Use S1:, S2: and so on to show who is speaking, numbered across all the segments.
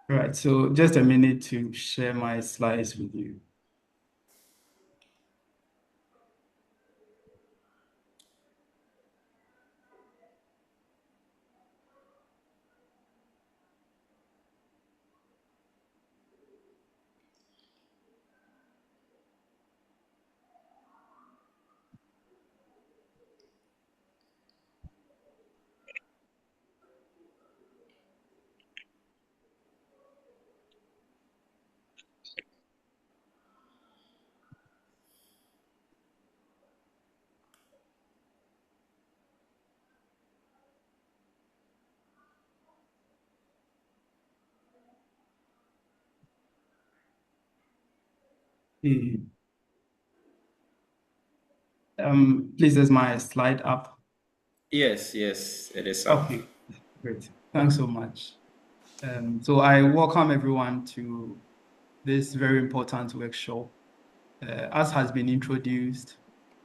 S1: Right, so just a minute to share my slides with you. Eh, Please, is my slide up?
S2: Yes, it is up.
S1: Okay, great. Thanks so much. So I welcome everyone to this very important workshop. As has been introduced,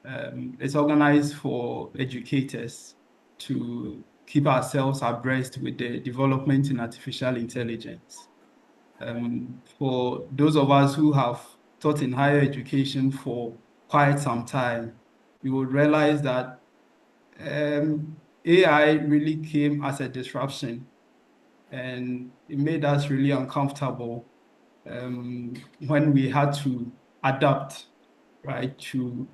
S1: it's organized for educators to keep ourselves abreast with the development in artificial intelligence. For those of us who have taught in higher education for quite some time, you would realize that AI really came as a disruption, and it made us really uncomfortable when we had to adapt, right, to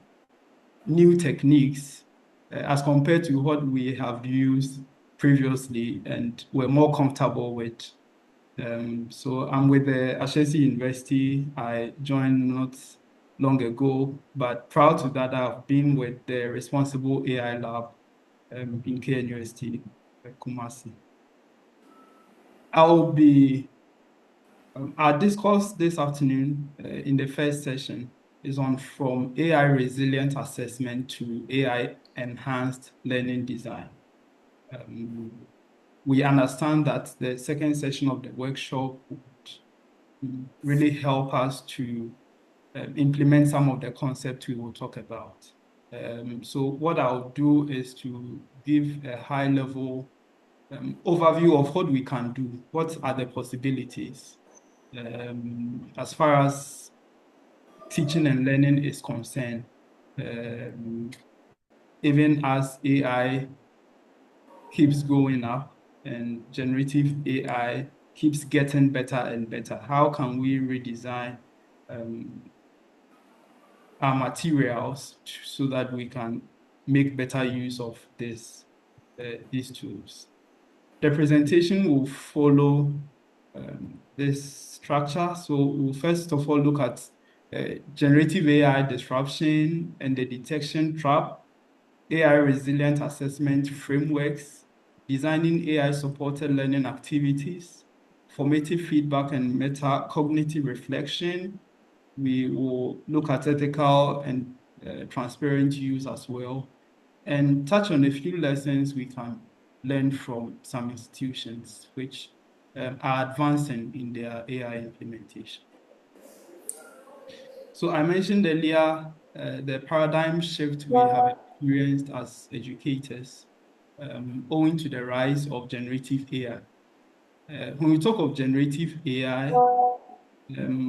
S1: new techniques as compared to what we have used previously and were more comfortable with. So I'm with the Ashesi University. I joined not long ago, but prior to that, I've been with the Responsible AI Lab in KNUST, Kumasi. I'll be our discourse this afternoon in the first session is on from AI resilient assessment to AI enhanced learning design. We understand that the second session of the workshop would really help us to implement some of the concepts we will talk about. So what I'll do is to give a high level overview of what we can do, what are the possibilities as far as teaching and learning is concerned, even as AI keeps going up and generative AI keeps getting better and better. How can we redesign our materials so that we can make better use of these tools? The presentation will follow this structure. So we'll first of all look at generative AI disruption and the detection trap, AI resilient assessment frameworks, designing AI-supported learning activities, formative feedback and meta-cognitive reflection. We will look at ethical and transparent use as well, and touch on a few lessons we can learn from some institutions which are advancing in their AI implementation. So I mentioned earlier the paradigm shift we have experienced as educators owing to the rise of generative AI. When we talk of generative AI,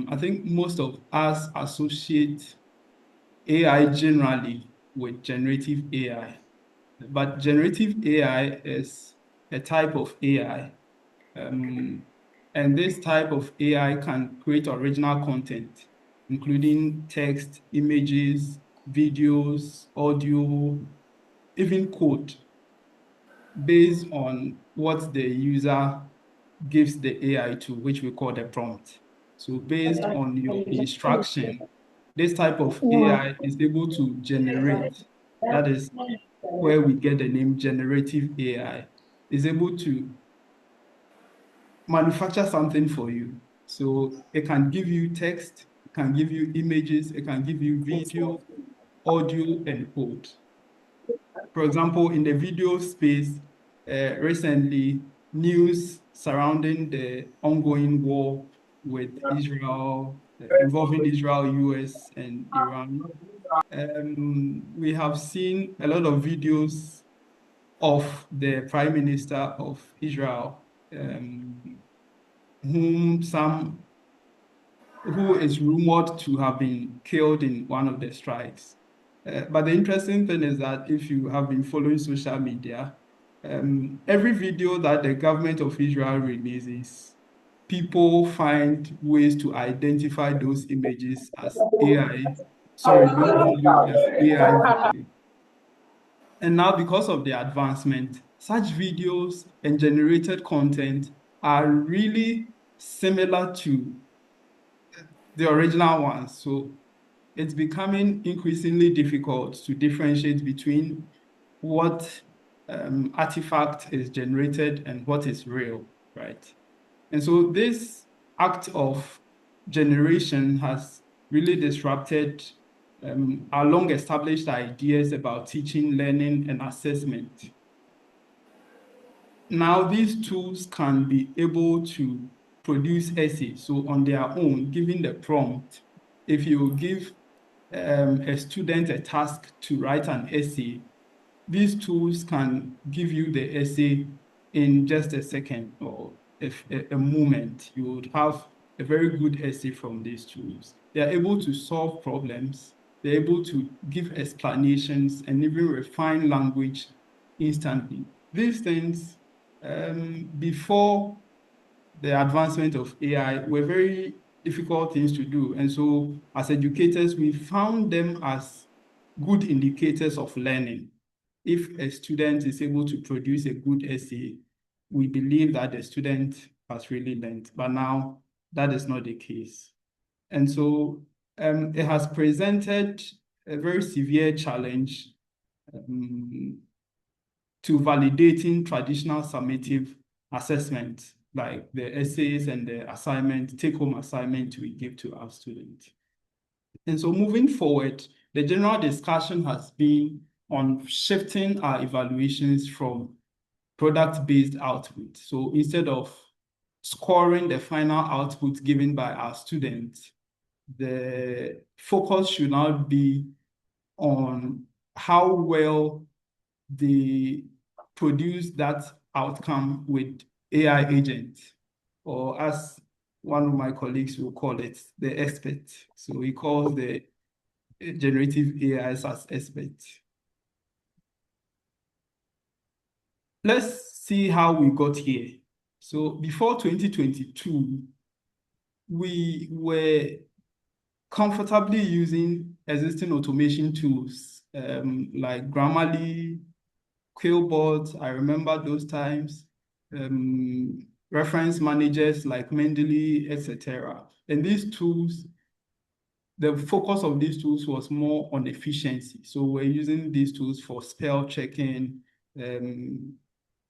S1: I think most of us associate AI generally with generative AI. But generative AI is a type of AI. And this type of AI can create original content, including text, images, videos, audio, even code, based on what the user gives the AI to, which we call the prompt. So based on your instruction, this type of AI is able to generate. That is where we get the name generative AI, is able to manufacture something for you. So it can give you text, it can give you images, it can give you video, audio, and code. For example, in the video space, recently, news surrounding the ongoing war with Israel, involving Israel, US, and Iran. We have seen a lot of videos of the Prime Minister of Israel, whom some who is rumored to have been killed in one of the strikes. But the interesting thing is that if you have been following social media, every video that the government of Israel releases, people find ways to identify those images as AI, sorry, those videos as AI videos. And now, because of the advancement, such videos and generated content are really similar to the original ones. So it's becoming increasingly difficult to differentiate between what artifact is generated and what is real, right? And so this act of generation has really disrupted our long established ideas about teaching, learning, and assessment. Now, these tools can be able to produce essays. So on their own, given the prompt, if you give a student a task to write an essay, these tools can give you the essay in just a second or a moment. You would have a very good essay from these tools. They are able to solve problems. They're able to give explanations and even refine language instantly. These things, before the advancement of AI, were very difficult things to do. And so, as educators, we found them as good indicators of learning. If a student is able to produce a good essay, we believe that the student has really learned. But now, that is not the case. And so, it has presented a very severe challenge to validating traditional summative assessment, like the essays and the assignment, take-home assignment we give to our students. And so moving forward, the general discussion has been on shifting our evaluations from product-based output. So instead of scoring the final output given by our students, the focus should now be on how well they produce that outcome with AI agent, or as one of my colleagues will call it, the expert. So he calls the generative AIs as experts. Let's see how we got here. So before 2022, we were comfortably using existing automation tools like Grammarly, Quillbots, I remember those times, reference managers like Mendeley, etc. And these tools, the focus of these tools was more on efficiency. So we're using these tools for spell checking,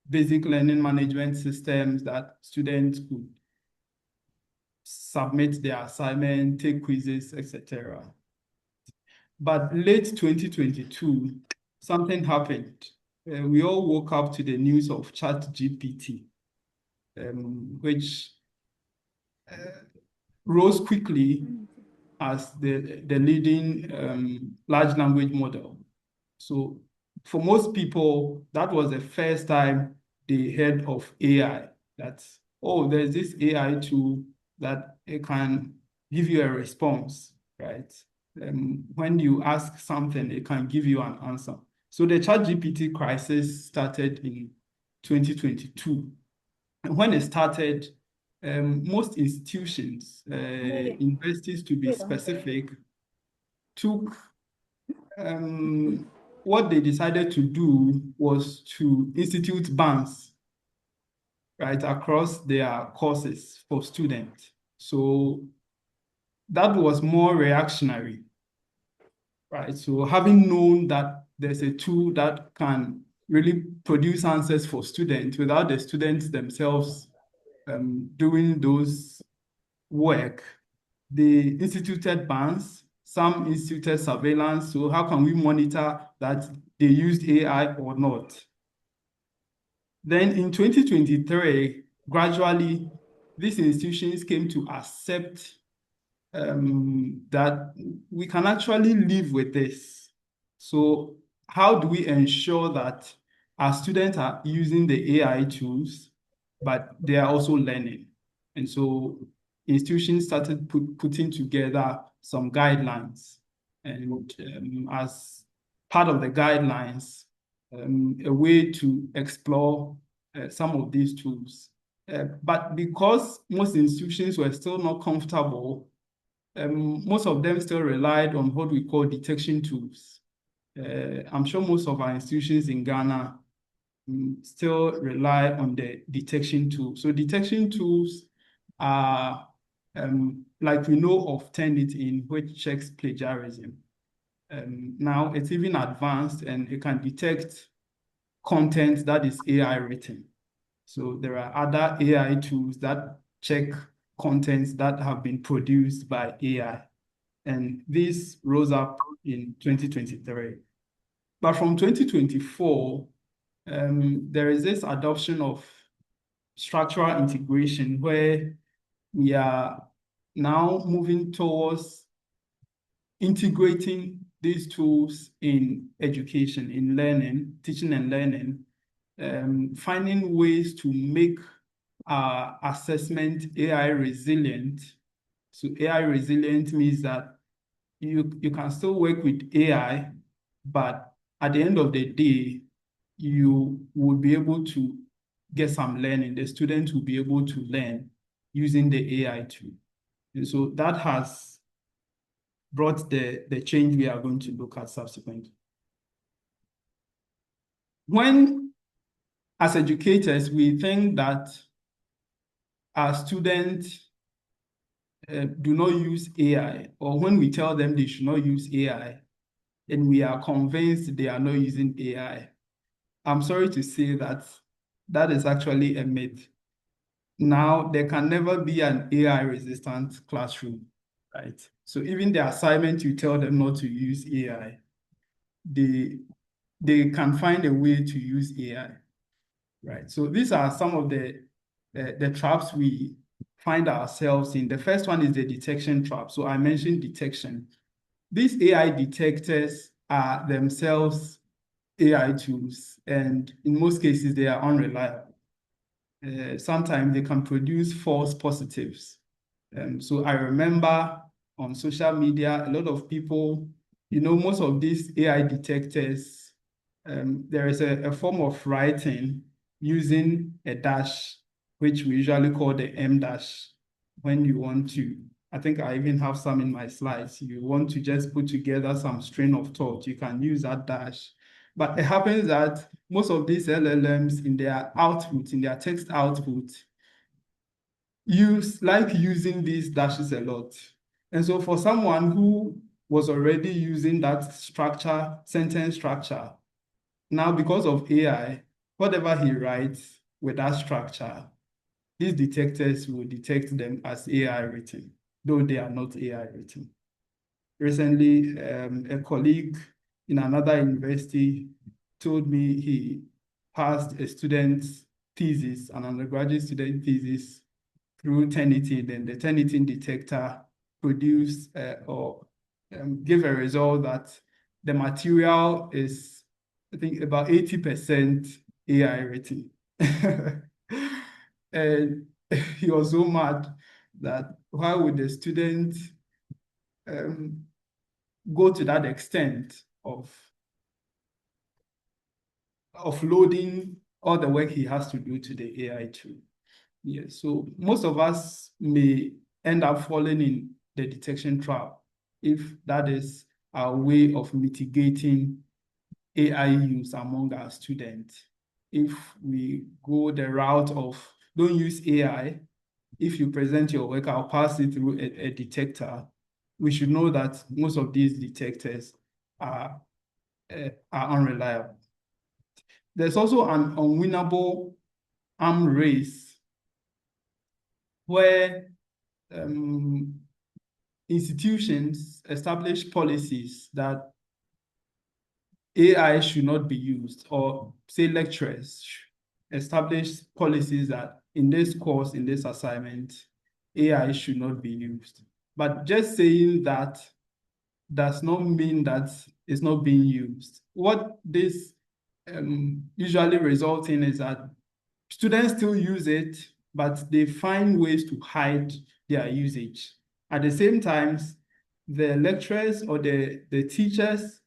S1: basic learning management systems that students could submit their assignment, take quizzes, etc. But late 2022, something happened. We all woke up to the news of ChatGPT, which rose quickly as the leading large language model. So for most people, that was the first time they heard of AI, that, oh, there's this AI tool that it can give you a response, right? When you ask something, it can give you an answer. So the ChatGPT crisis started in 2022. And when it started, most institutions, universities to be specific, took what they decided to do was to institute bans, right, across their courses for students. So that was more reactionary, right? So having known that there's a tool that can really produce answers for students without the students themselves doing those work, they instituted bans, some instituted surveillance. So how can we monitor that they used AI or not? Then in 2023, gradually, these institutions came to accept that we can actually live with this. So how do we ensure that our students are using the AI tools, but they are also learning. And so institutions started putting together some guidelines. And as part of the guidelines, a way to explore some of these tools. But because most institutions were still not comfortable, most of them still relied on what we call detection tools. I'm sure most of our institutions in Ghana still rely on the detection tools. So detection tools are like we know of Turnitin, which checks plagiarism. Now it's even advanced and it can detect content that is AI written. So there are other AI tools that check contents that have been produced by AI. And this rose up in 2023. But from 2024, there is this adoption of structural integration where we are now moving towards integrating these tools in education, in learning, teaching and learning, finding ways to make our assessment AI resilient. So AI resilient means that you can still work with AI, but at the end of the day, you will be able to get some learning. The students will be able to learn using the AI tool. And so that has brought the change we are going to look at subsequently. When, as educators, we think that our students do not use AI, or when we tell them they should not use AI, and we are convinced they are not using AI, I'm sorry to say that that is actually a myth. Now, there can never be an AI-resistant classroom, right? So even the assignment you tell them not to use AI, they can find a way to use AI, right? So these are some of the traps we find ourselves in. The first one is the detection trap. So I mentioned detection. These AI detectors are themselves AI tools, and in most cases, they are unreliable. Sometimes they can produce false positives. So I remember on social media, a lot of people, most of these AI detectors, there is a form of writing using a dash, which we usually call the M dash, when you want to. I think I even have some in my slides. You want to just put together some string of thought, you can use that dash. But it happens that most of these LLMs in their output, in their text output, like using these dashes a lot. And so for someone who was already using that structure, sentence structure, now because of AI, whatever he writes with that structure, these detectors will detect them as AI written, though they are not AI written. Recently, a colleague in another university told me he passed a student's thesis, an undergraduate student thesis, through Turnitin, then the Turnitin detector produced or gave a result that the material is, I think, about 80% AI written. And he was so mad that why would the student go to that extent of loading all the work he has to do to the AI tool? Yeah, so most of us may end up falling in the detection trap if that is our way of mitigating AI use among our students. If we go the route of don't use AI, if you present your work, I'll pass it through a detector. We should know that most of these detectors are unreliable. There's also an unwinnable arm race where institutions establish policies that AI should not be used, or say lecturers establish policies that in this course, in this assignment, AI should not be used. But just saying that does not mean that it's not being used. What this usually result in is that students still use it, but they find ways to hide their usage. At the same time, the lecturers or the teachers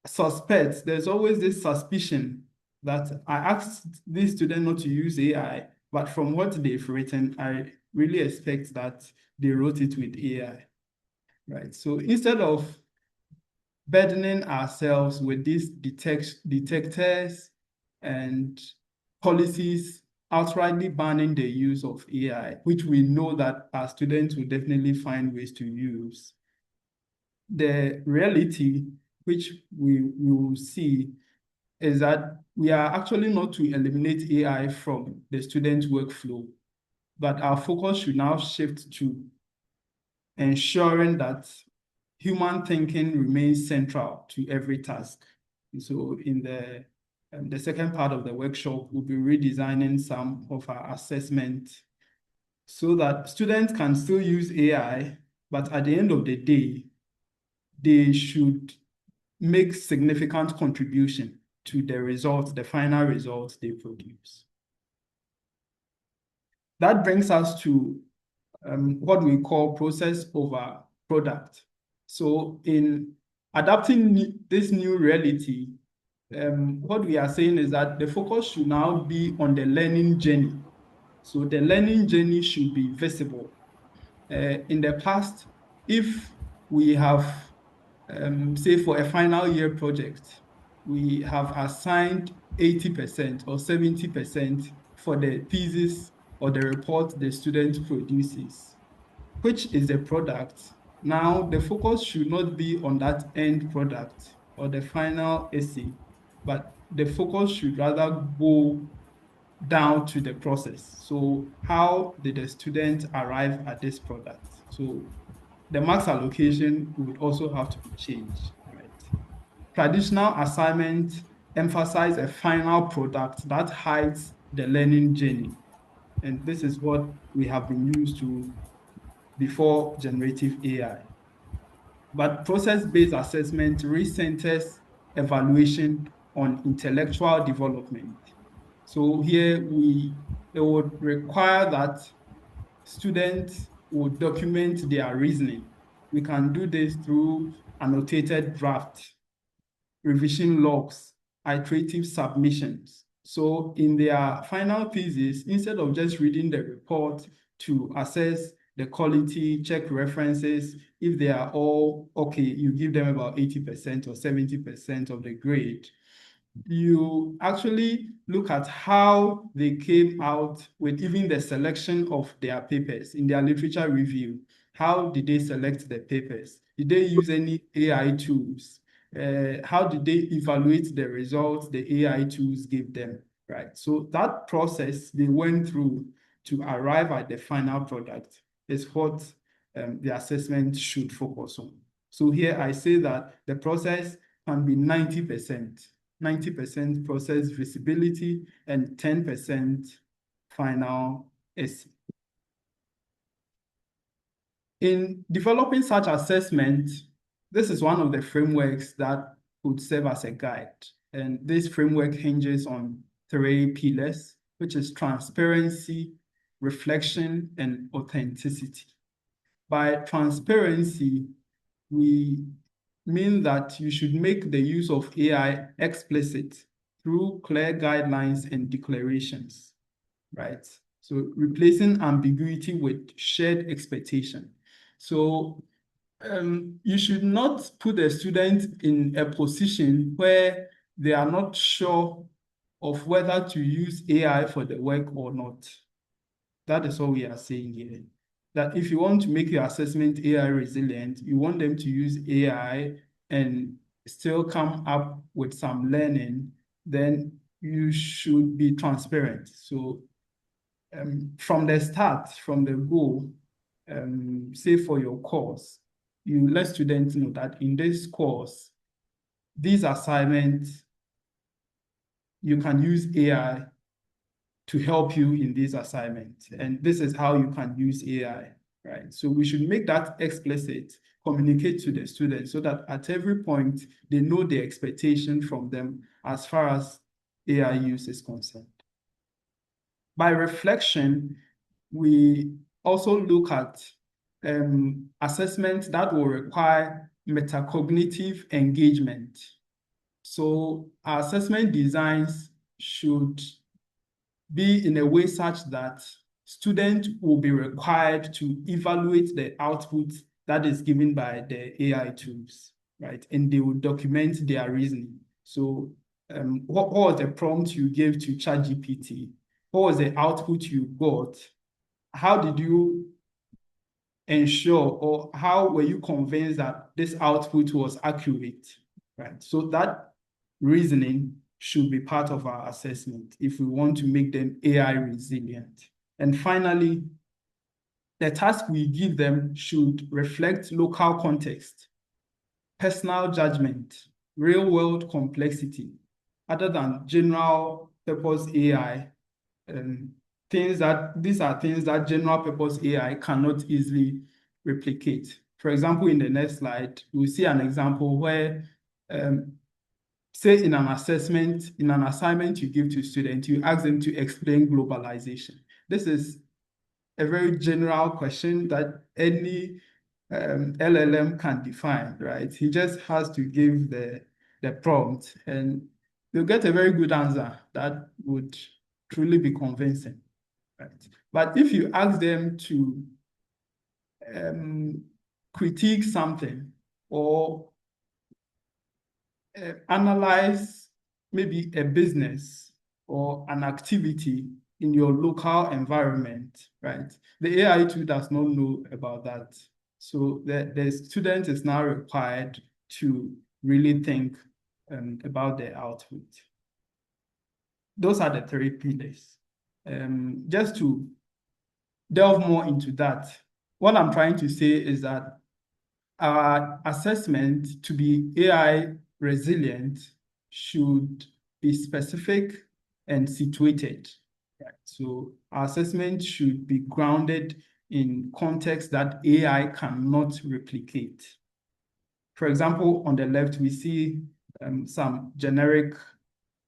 S1: suspect, there's always this suspicion that I asked this student not to use AI, but from what they've written, I really expect that they wrote it with AI, right? So instead of burdening ourselves with these detectors and policies outrightly banning the use of AI, which we know that our students will definitely find ways to use, the reality which we will see is that we are actually not to eliminate AI from the student workflow, but our focus should now shift to ensuring that human thinking remains central to every task. And so in the second part of the workshop, we'll be redesigning some of our assessment so that students can still use AI, but at the end of the day, they should make significant contribution to the results, the final results they produce. That brings us to what we call process over product. So in adapting this new reality, what we are saying is that the focus should now be on the learning journey. So the learning journey should be visible. In the past, if we have, say for a final year project, we have assigned 80% or 70% for the thesis or the report the student produces, which is a product. Now, the focus should not be on that end product or the final essay, but the focus should rather go down to the process. So how did the student arrive at this product? So the marks allocation would also have to be changed, right? Traditional assignment emphasize a final product that hides the learning journey. And this is what we have been used to before generative AI. But process-based assessment recenters evaluation on intellectual development. So here it would require that students would document their reasoning. We can do this through annotated draft, revision logs, iterative submissions. So in their final thesis, instead of just reading the report to assess the quality, check references, if they are all okay, you give them about 80% or 70% of the grade. You actually look at how they came out with even the selection of their papers in their literature review. How did they select the papers? Did they use any AI tools? How did they evaluate the results the AI tools gave them, right? So that process they went through to arrive at the final product is what the assessment should focus on. So here I say that the process can be 90% process visibility and 10% final essay. In developing such assessment, this is one of the frameworks that would serve as a guide. And this framework hinges on three pillars, which is transparency, reflection, and authenticity. By transparency, we mean that you should make the use of AI explicit through clear guidelines and declarations, right? So replacing ambiguity with shared expectation. So you should not put a student in a position where they are not sure of whether to use AI for the work or not. That is all we are saying here. That if you want to make your assessment AI resilient, you want them to use AI and still come up with some learning, then you should be transparent. So from the start, from the goal, say for your course, you let students know that in this course, these assignments, you can use AI to help you in these assignments. And this is how you can use AI. right? So we should make that explicit, communicate to the students so that at every point they know the expectation from them as far as AI use is concerned. By reflection, we also look at assessments that will require metacognitive engagement. So our assessment designs should be in a way such that students will be required to evaluate the output that is given by the AI tools, right? And they will document their reasoning. So what was the prompt you gave to ChatGPT? What was the output you got? How did you ensure, or how were you convinced that this output was accurate, right? So that reasoning should be part of our assessment if we want to make them AI resilient. And finally, the task we give them should reflect local context, personal judgment, real world complexity, other than general purpose AI. These are things that general purpose AI cannot easily replicate. For example, in the next slide, we'll see an example where, say in an assignment you give to students, you ask them to explain globalization. This is a very general question that any LLM can define, right? He just has to give the prompt and you'll get a very good answer that would truly be convincing, right? But if you ask them to critique something or analyze maybe a business or an activity in your local environment, right? The AI tool does not know about that. So the student is now required to really think about the output. Those are the three pillars. Just to delve more into that, what I'm trying to say is that our assessment to be AI resilient should be specific and situated. Right? So our assessment should be grounded in context that AI cannot replicate. For example, on the left, we see some generic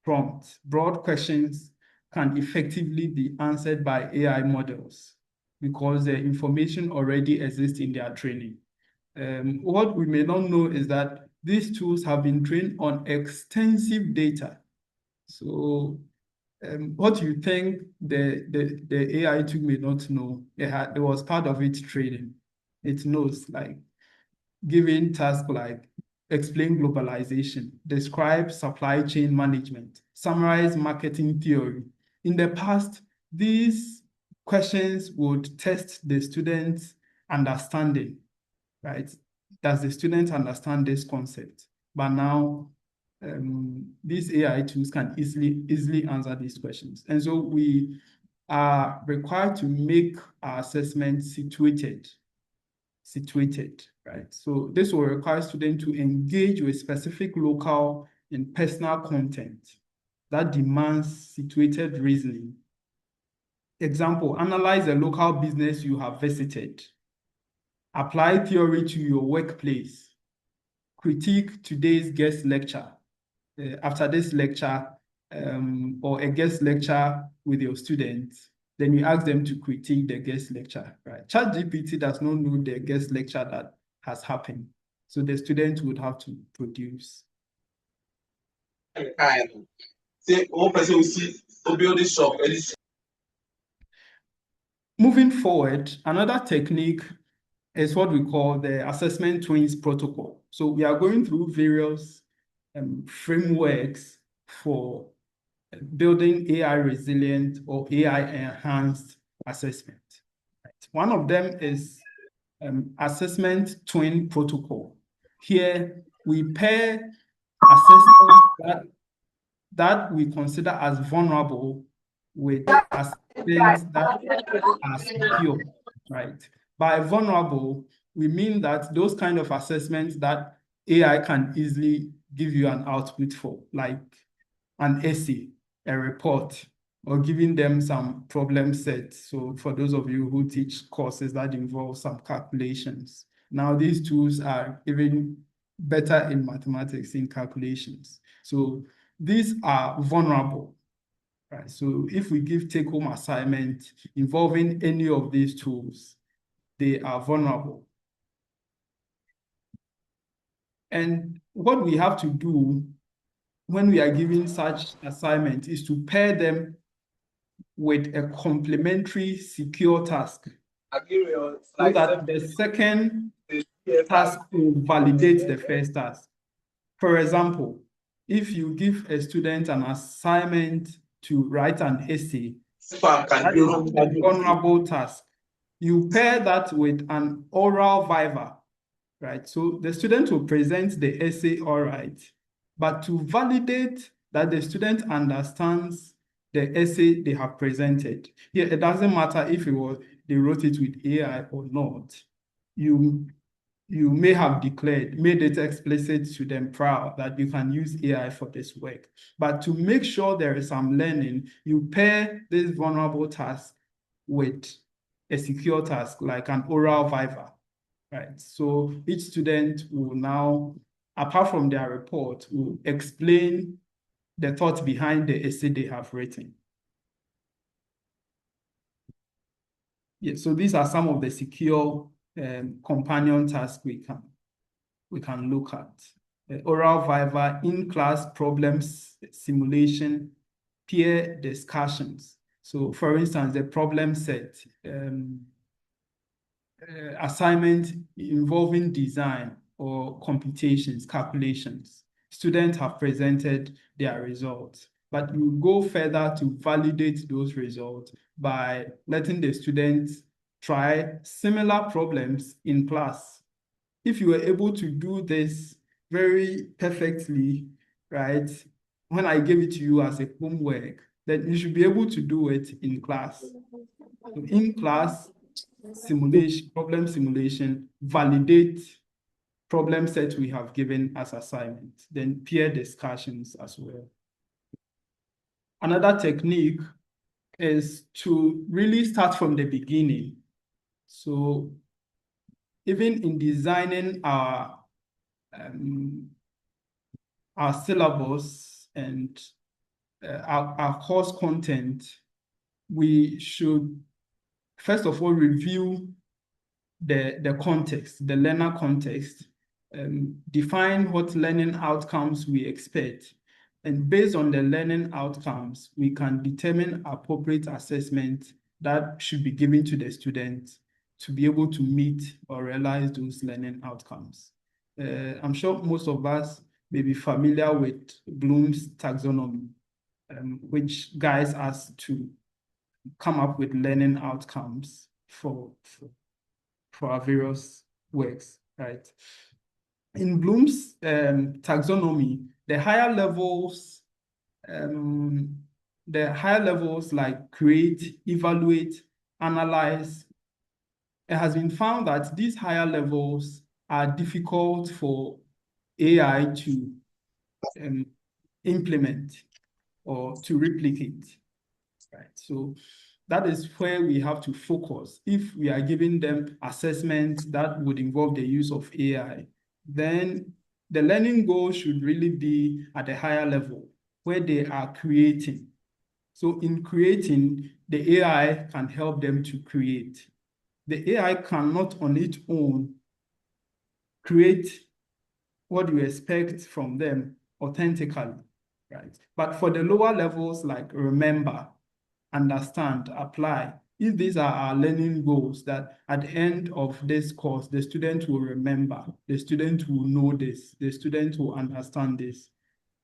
S1: prompts. Broad questions can effectively be answered by AI models because the information already exists in their training. What we may not know is that these tools have been trained on extensive data. So what you think the AI tool may not know, it was part of its training. It knows, like giving tasks like explain globalization, describe supply chain management, summarize marketing theory. In the past, these questions would test the student's understanding, right? Does the student understand this concept? But now, these AI tools can easily answer these questions. And so we are required to make our assessment situated, right? So this will require students to engage with specific local and personal content that demands situated reasoning. Example, analyze a local business you have visited. Apply theory to your workplace. Critique today's guest lecture. After this lecture or a guest lecture with your students, then you ask them to critique the guest lecture, right? ChatGPT does not know the guest lecture that has happened. So the student would have to produce. Moving forward, another technique is what we call the assessment twins protocol. So we are going through various frameworks for building AI resilient or AI enhanced assessment. Right? One of them is assessment twin protocol. Here we pair assessments that we consider as vulnerable with assessments that are secure, right? By vulnerable, we mean that those kind of assessments that AI can easily give you an output for, like an essay, a report, or giving them some problem sets. So for those of you who teach courses that involve some calculations, now these tools are even better in mathematics in calculations. So these are vulnerable, right? So if we give take-home assignment involving any of these tools, they are vulnerable. And what we have to do when we are giving such assignment is to pair them with a complementary secure task so that the second task will validate the first task. For example, if you give a student an assignment to write an essay, that is a vulnerable task. You pair that with an oral viva, right? So the student will present the essay all right, but to validate that the student understands the essay they have presented. Here, it doesn't matter if they wrote it with AI or not. You may have made it explicit to them prior that you can use AI for this work. But to make sure there is some learning, you pair this vulnerable task with a secure task like an oral viva, right? So each student will now, apart from their report, will explain the thought behind the essay they have written. Yeah, so these are some of the secure companion tasks we can look at. Oral viva, in-class problems, simulation, peer discussions. So for instance, the problem set, assignment involving design or computations, calculations. Students have presented their results, but you go further to validate those results by letting the students try similar problems in class. If you were able to do this very perfectly, right, when I gave it to you as a homework, then you should be able to do it in class. So in class, problem simulation, validate problem set we have given as assignment, then peer discussions as well. Another technique is to really start from the beginning. So even in designing our syllabus and our course content, we should first of all review the context, the learner context, define what learning outcomes we expect. And based on the learning outcomes, we can determine appropriate assessment that should be given to the student to be able to meet or realize those learning outcomes. I'm sure most of us may be familiar with Bloom's taxonomy, which guides us to come up with learning outcomes for our various works, right? In Bloom's taxonomy, the higher levels like create, evaluate, analyze, it has been found that these higher levels are difficult for AI to implement or to replicate, right? So that is where we have to focus. If we are giving them assessments that would involve the use of AI, then the learning goal should really be at a higher level where they are creating. So in creating, the AI can help them to create. The AI cannot on its own create what you expect from them authentically, right? But for the lower levels, like remember, understand, apply, if these are our learning goals, that at the end of this course, the student will remember, the student will know this, the student will understand this,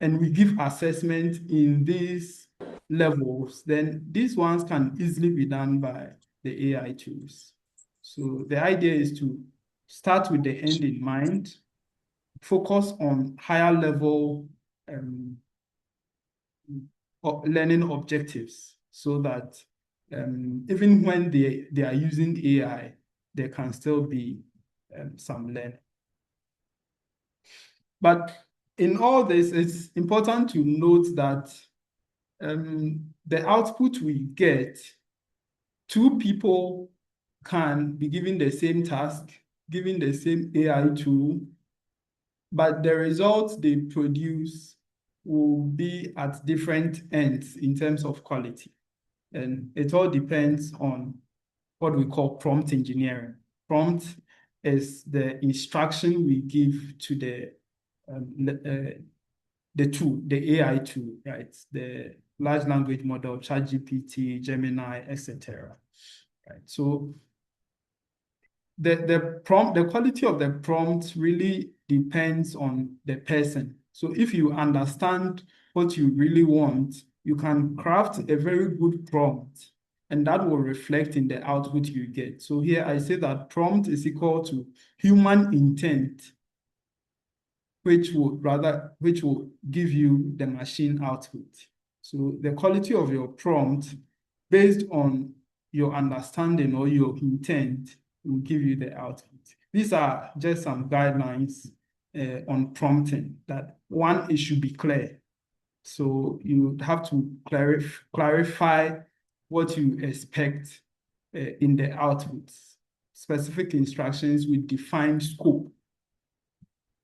S1: and we give assessment in these levels, then these ones can easily be done by the AI tools. So the idea is to start with the end in mind, focus on higher level learning objectives so that even when they are using AI, there can still be some learning. But in all this, it's important to note that the output we get, two people can be given the same task, given the same AI tool, but the results they produce will be at different ends in terms of quality. And it all depends on what we call prompt engineering. Prompt is the instruction we give to the tool, the AI tool, right? The large language model, ChatGPT, Gemini, etc. Right. So the quality of the prompt really depends on the person. So if you understand what you really want, you can craft a very good prompt, and that will reflect in the output you get. So here I say that prompt is equal to human intent, which will give you the machine output. So the quality of your prompt based on your understanding or your intent will give you the output. These are just some guidelines on prompting. That one, it should be clear. So you have to clarify what you expect in the outputs. Specific instructions with defined scope.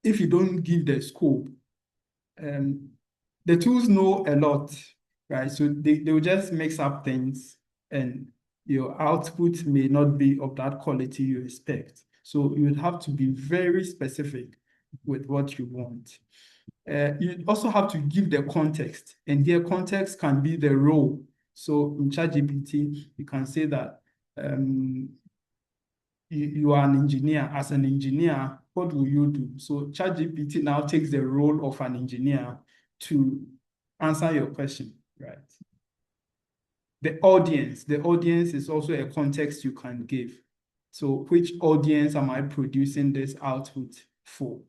S1: If you don't give the scope, the tools know a lot, right? So they will just mix up things, and your output may not be of that quality you expect. So you would have to be very specific with what you want. You also have to give the context, and here context can be the role. So in ChatGPT, you can say that you are an engineer. As an engineer, what will you do? So ChatGPT now takes the role of an engineer to answer your question, right? The audience is also a context you can give. So which audience am I producing this output for?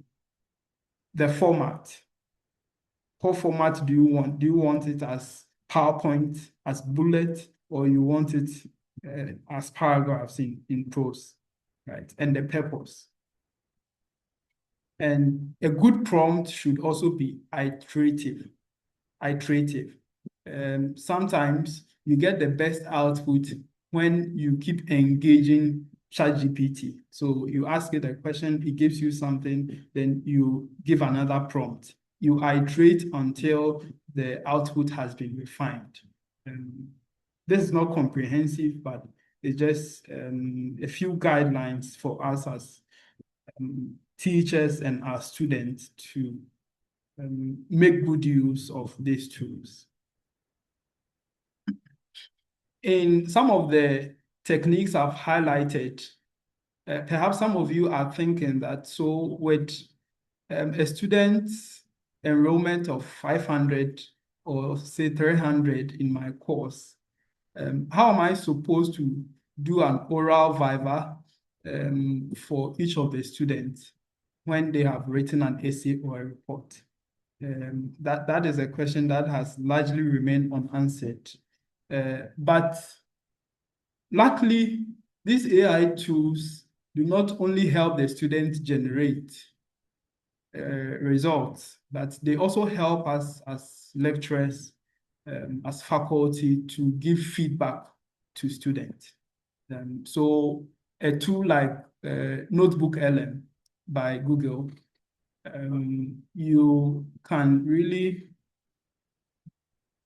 S1: The format. What format do you want? Do you want it as PowerPoint, as bullet, or you want it as paragraphs in prose, right? And the purpose. And a good prompt should also be iterative. Sometimes you get the best output when you keep engaging ChatGPT. So you ask it a question, it gives you something, then you give another prompt. You iterate until the output has been refined. This is not comprehensive, but it's just a few guidelines for us as teachers and our students to make good use of these tools. In some of the techniques I've highlighted, perhaps some of you are thinking that, so with a student's enrollment of 500 or say 300 in my course, how am I supposed to do an oral viva for each of the students when they have written an essay or a report? That is a question that has largely remained unanswered. But luckily, these AI tools do not only help the students generate results, but they also help us as lecturers, as faculty, to give feedback to students. So a tool like Notebook LM by Google, you can really,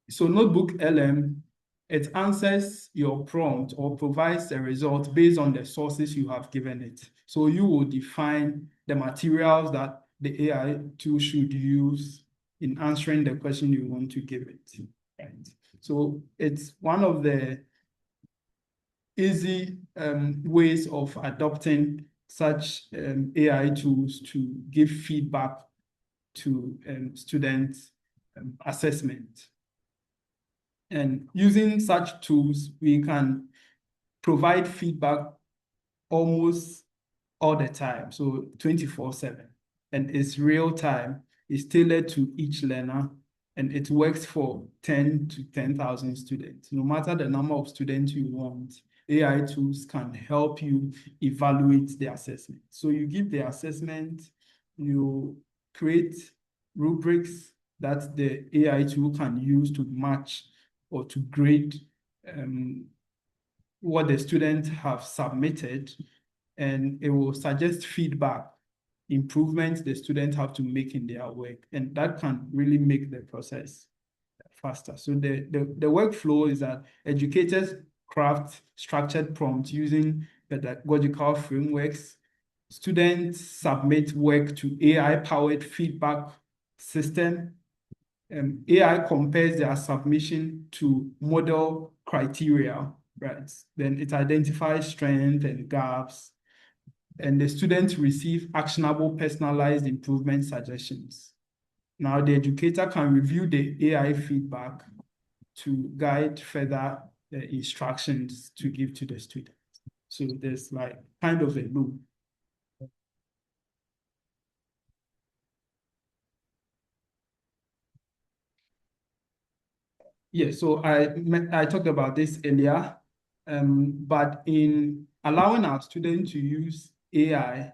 S1: so Notebook LM, it answers your prompt or provides a result based on the sources you have given it. So you will define the materials that the AI tool should use in answering the question you want to give it. Right? So it's one of the easy ways of adopting such AI tools to give feedback to students' assessment. And using such tools, we can provide feedback almost all the time, so 24/7. And it's real time, it's tailored to each learner, and it works for 10 to 10,000 students. No matter the number of students you want, AI tools can help you evaluate the assessment. So you give the assessment, you create rubrics, that the AI tool can use to match or to grade what the students have submitted, and it will suggest feedback, improvements the students have to make in their work, and that can really make the process faster. So the workflow is that educators craft structured prompts using pedagogical frameworks. Students submit work to AI-powered feedback system. AI compares their submission to model criteria, right? Then it identifies strengths and gaps, and the students receive actionable personalized improvement suggestions. Now, the educator can review the AI feedback to guide further instructions to give to the student. So there's like kind of a loop. Yeah, so I talked about this earlier, but in allowing our students to use AI,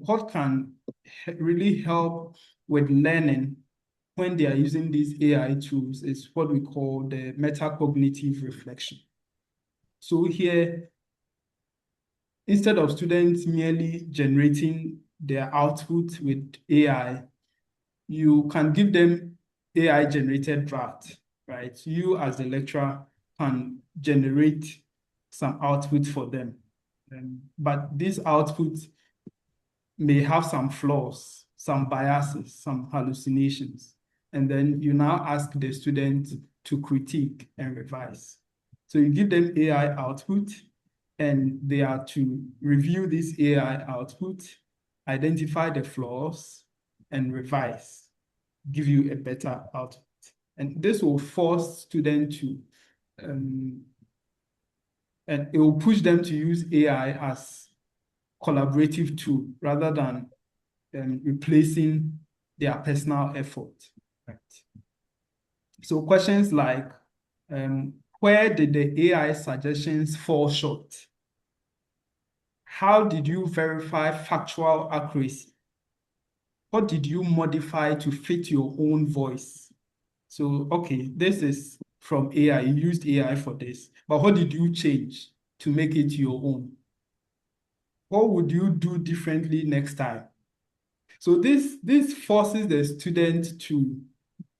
S1: what can really help with learning when they are using these AI tools is what we call the metacognitive reflection. So here, instead of students merely generating their output with AI, you can give them AI generated draft, right? You as the lecturer can generate some output for them. But this output may have some flaws, some biases, some hallucinations. And then you now ask the student to critique and revise. So you give them AI output, and they are to review this AI output, identify the flaws, and revise, give you a better output. And this will force students to, and it will push them to use AI as collaborative tool rather than replacing their personal effort. Right. So questions like, where did the AI suggestions fall short? How did you verify factual accuracy? What did you modify to fit your own voice? So, okay, this is from AI. You used AI for this, but what did you change to make it your own? What would you do differently next time? So this forces the student to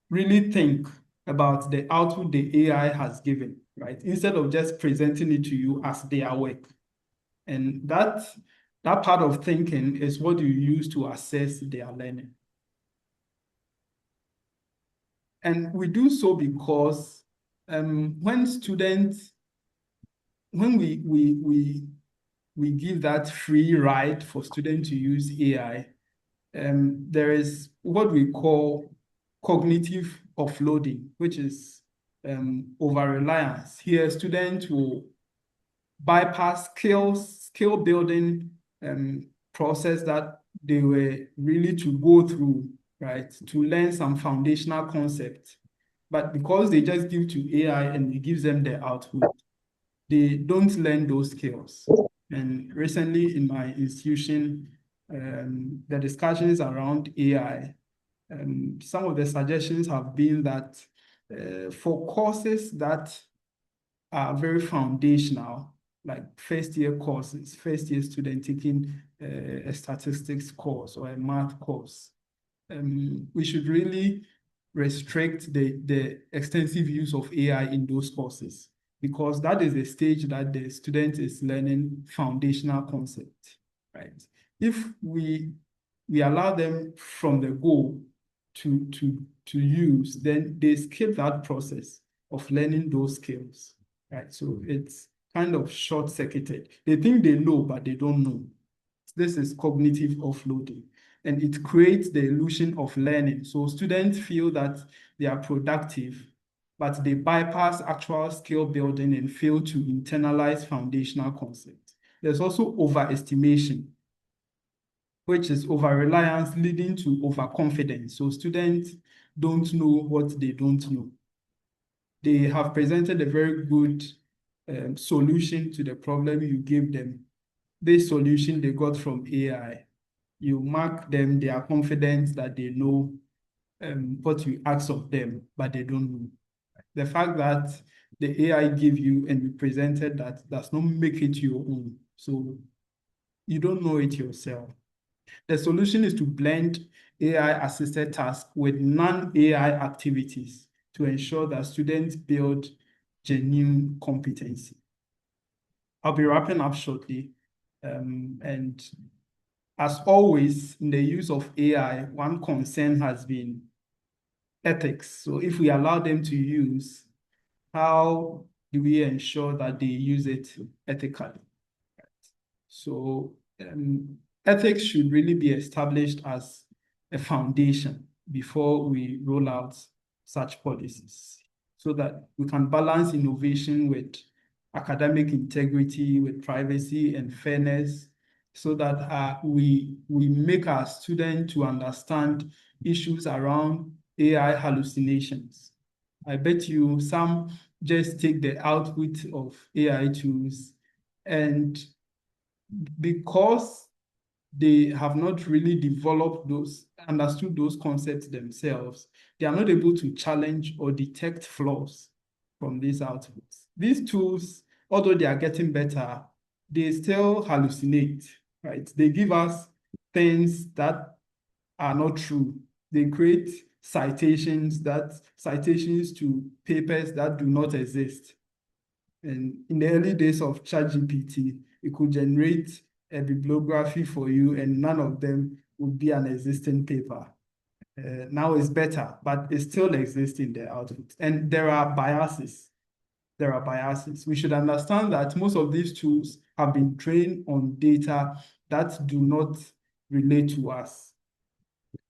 S1: really think about the output the AI has given, right? Instead of just presenting it to you as their work. And that part of thinking is what you use to assess their learning. And we do so because when students, when we give that free ride for students to use AI, there is what we call cognitive offloading, which is over-reliance. Here, students will bypass skill building process that they were really to go through, right, to learn some foundational concepts. But because they just give to AI and it gives them the output, they don't learn those skills. And recently in my institution, the discussions around AI, some of the suggestions have been that for courses that are very foundational, like first year courses, first year student taking a statistics course or a math course, we should really restrict the extensive use of AI in those courses, because that is the stage that the student is learning foundational concepts, right? If we allow them from the go to use, then they skip that process of learning those skills, right? So it's kind of short-circuited. They think they know, but they don't know. This is cognitive offloading, and it creates the illusion of learning. So students feel that they are productive, but they bypass actual skill building and fail to internalize foundational concepts. There's also overestimation, which is over-reliance leading to overconfidence. So students don't know what they don't know. They have presented a very good solution to the problem you gave them. This solution they got from AI. You mark them, they are confident that they know, what you ask of them, but they don't know. The fact that the AI give you and you presented that does not make it your own. So you don't know it yourself. The solution is to blend AI-assisted tasks with non-AI activities to ensure that students build genuine competency. I'll be wrapping up shortly. And as always, in the use of AI, one concern has been ethics. So if we allow them to use, how do we ensure that they use it ethically? So ethics should really be established as a foundation before we roll out such policies so that we can balance innovation with academic integrity, with privacy and fairness, so that we make our students to understand issues around AI hallucinations. I bet you some just take the output of AI tools, and because they have not really understood those concepts themselves, they are not able to challenge or detect flaws from these outputs. These tools, although they are getting better, they still hallucinate, right? They give us things that are not true. They create citations to papers that do not exist. And in the early days of ChatGPT, it could generate a bibliography for you, and none of them would be an existing paper. Now it's better, but it still exists in the output. And there are biases. We should understand that most of these tools have been trained on data that do not relate to us.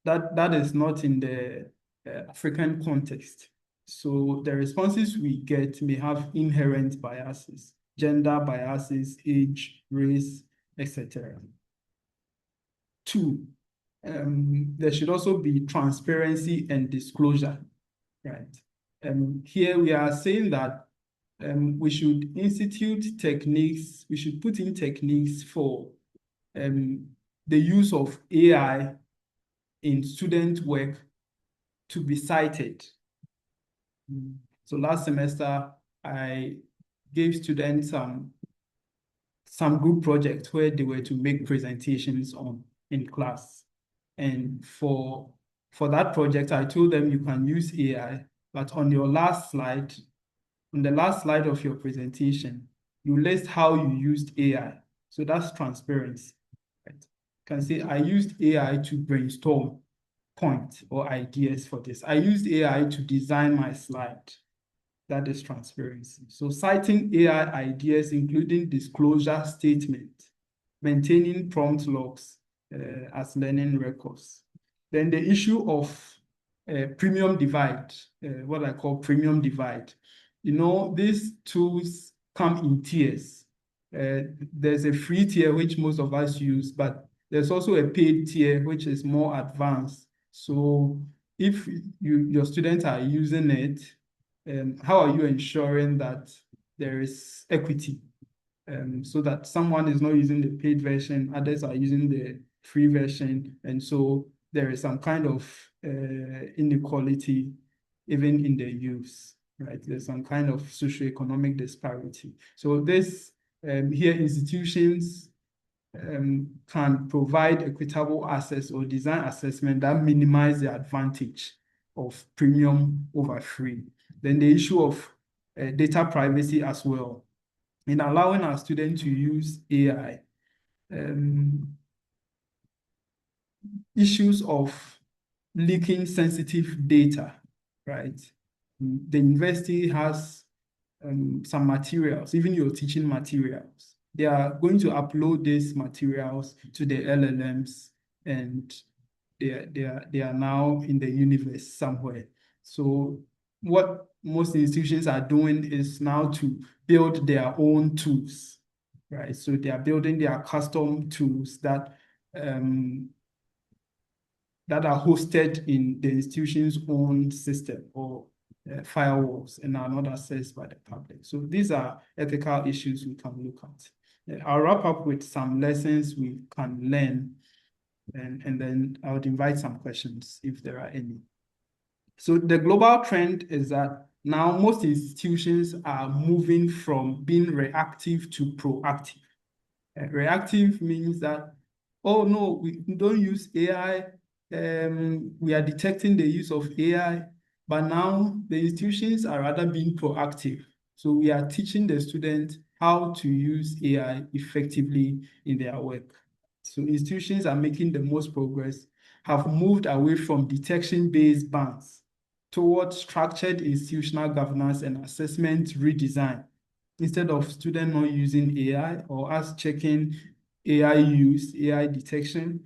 S1: That is not in the African context. So the responses we get may have inherent biases, gender biases, age, race, etc. Two, there should also be transparency and disclosure, right? Here we are saying that we should put in techniques for the use of AI in student work to be cited. So last semester, I gave students some group projects where they were to make presentations in class. And for that project, I told them you can use AI, but on the last slide of your presentation, you list how you used AI. So that's transparency. Right? You can say, I used AI to brainstorm points or ideas for this. I used AI to design my slide. That is transparency. So citing AI ideas, including disclosure statement, maintaining prompt logs as learning records. Then the issue of premium divide, what I call premium divide. These tools come in tiers. There's a free tier, which most of us use, but there's also a paid tier, which is more advanced. So if your students are using it, how are you ensuring that there is equity, so that someone is not using the paid version, others are using the free version, and so there is some kind of inequality even in the use, right? There's some kind of socioeconomic disparity. So this here institutions can provide equitable access or design assessment that minimize the advantage of premium over free. Then the issue of data privacy as well. In allowing our students to use AI, issues of leaking sensitive data, right? The university has some materials, even your teaching materials. They are going to upload these materials to the LLMs, and they are now in the universe somewhere. So what most institutions are doing is now to build their own tools, right? So they are building their custom tools that are hosted in the institution's own system or firewalls and are not accessed by the public. So these are ethical issues we can look at. I'll wrap up with some lessons we can learn, and then I would invite some questions if there are any. So the global trend is that now most institutions are moving from being reactive to proactive. Reactive means that, oh no, we don't use AI. We are detecting the use of AI, but now the institutions are rather being proactive. So we are teaching the students how to use AI effectively in their work. So institutions are making the most progress, have moved away from detection-based bans towards structured institutional governance and assessment redesign. Instead of students not using AI or us checking AI use, AI detection,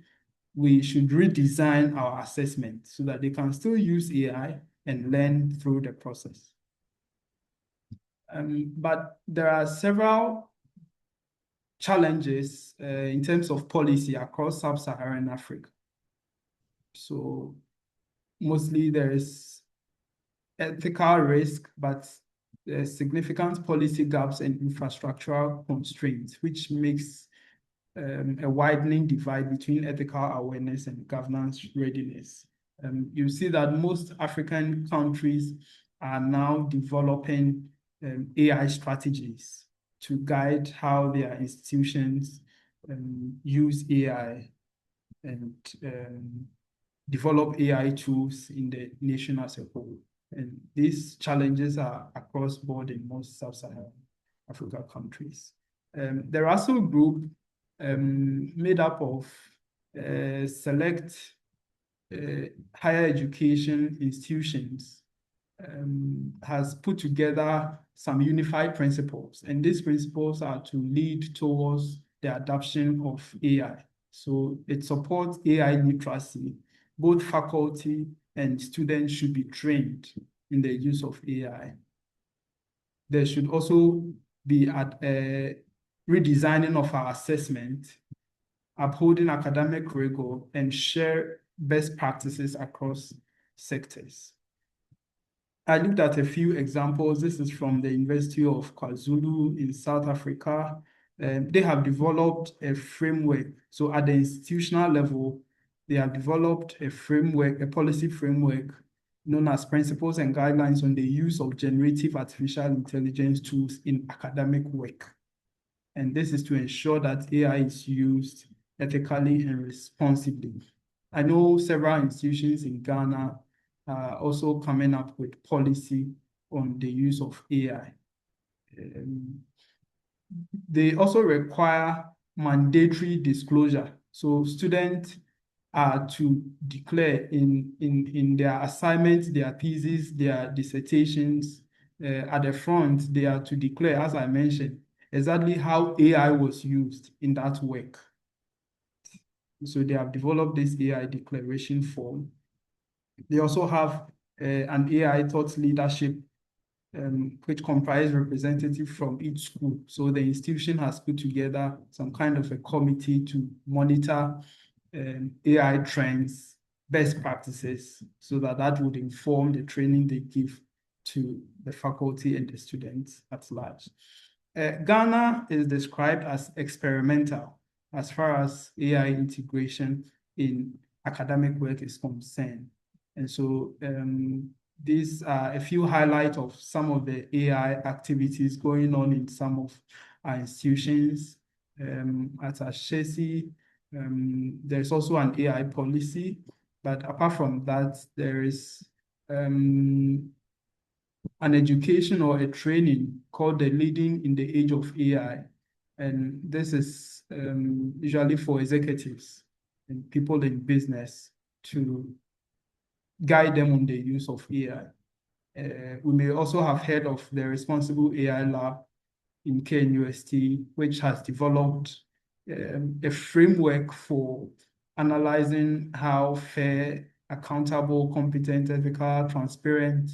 S1: we should redesign our assessment so that they can still use AI and learn through the process. But there are several challenges in terms of policy across sub-Saharan Africa. So mostly there is ethical risk, but there's significant policy gaps and infrastructural constraints, which makes a widening divide between ethical awareness and governance readiness. You see that most African countries are now developing AI strategies to guide how their institutions use AI and develop AI tools in the nation as a whole. And these challenges are across board in most sub-Saharan Africa countries. There are also a group made up of select higher education institutions has put together some unified principles. And these principles are to lead towards the adoption of AI. So it supports AI literacy. Both faculty and students should be trained in the use of AI. There should also be a redesigning of our assessment, upholding academic rigor, and share best practices across sectors. I looked at a few examples. This is from the University of KwaZulu in South Africa. They have developed a framework. So at the institutional level, they have developed a framework, a policy framework known as Principles and Guidelines on the Use of Generative Artificial Intelligence Tools in Academic Work. And this is to ensure that AI is used ethically and responsibly. I know several institutions in Ghana are also coming up with policy on the use of AI. They also require mandatory disclosure. So students are to declare in their assignments, their theses, their dissertations, at the front, they are to declare, as I mentioned, exactly how AI was used in that work. So they have developed this AI declaration form. They also have an AI thought leadership, which comprises representatives from each school. So the institution has put together some kind of a committee to monitor AI trends, best practices, so that would inform the training they give to the faculty and the students at large. Ghana is described as experimental as far as AI integration in academic work is concerned. And so these are a few highlights of some of the AI activities going on in some of our institutions. At Ashesi, there's also an AI policy, but apart from that, there is an education or a training called the Leading in the Age of AI. And this is usually for executives and people in business to guide them on the use of AI. We may also have heard of the Responsible AI Lab in KNUST, which has developed a framework for analyzing how fair, accountable, competent, ethical, transparent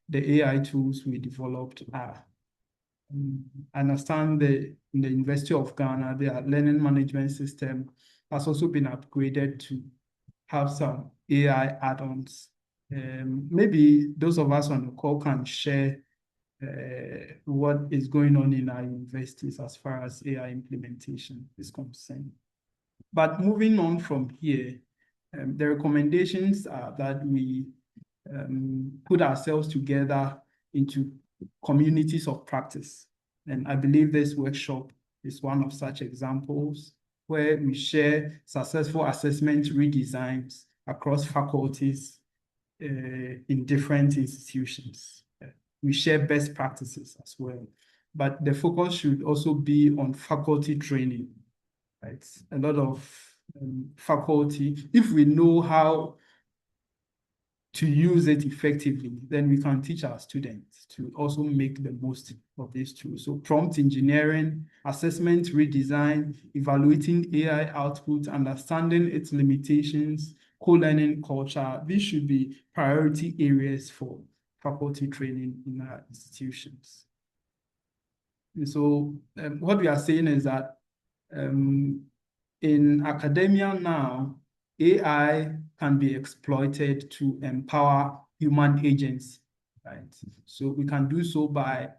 S1: the AI tools we developed are. I understand that in the University of Ghana, their learning management system has also been upgraded to have some AI add-ons. Maybe those of us on the call can share what is going on in our universities as far as AI implementation is concerned. But moving on from here, the recommendations are that we put ourselves together into communities of practice. And I believe this workshop is one of such examples where we share successful assessment redesigns across faculties in different institutions. We share best practices as well. But the focus should also be on faculty training, right? A lot of faculty, if we know how to use it effectively, then we can teach our students to also make the most of these tools. So prompt engineering, assessment redesign, evaluating AI output, understanding its limitations, co-learning culture, these should be priority areas for faculty training in our institutions. And so what we are saying is that in academia now, AI can be exploited to empower human agents, right? So we can do so by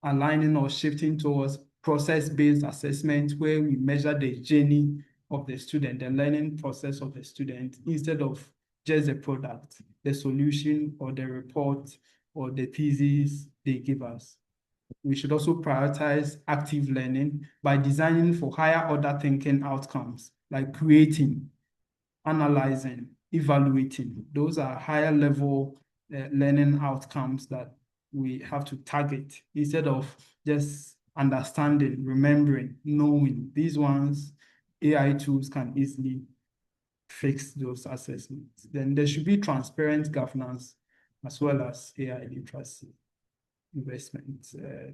S1: aligning or shifting towards process-based assessment where we measure the journey of the student, the learning process of the student, instead of just the product, the solution or the report or the thesis they give us. We should also prioritize active learning by designing for higher order thinking outcomes, like creating, analyzing, evaluating. Those are higher level learning outcomes that we have to target instead of just understanding, remembering, knowing. These ones, AI tools can easily fix those assessments. Then there should be transparent governance as well as AI literacy investment.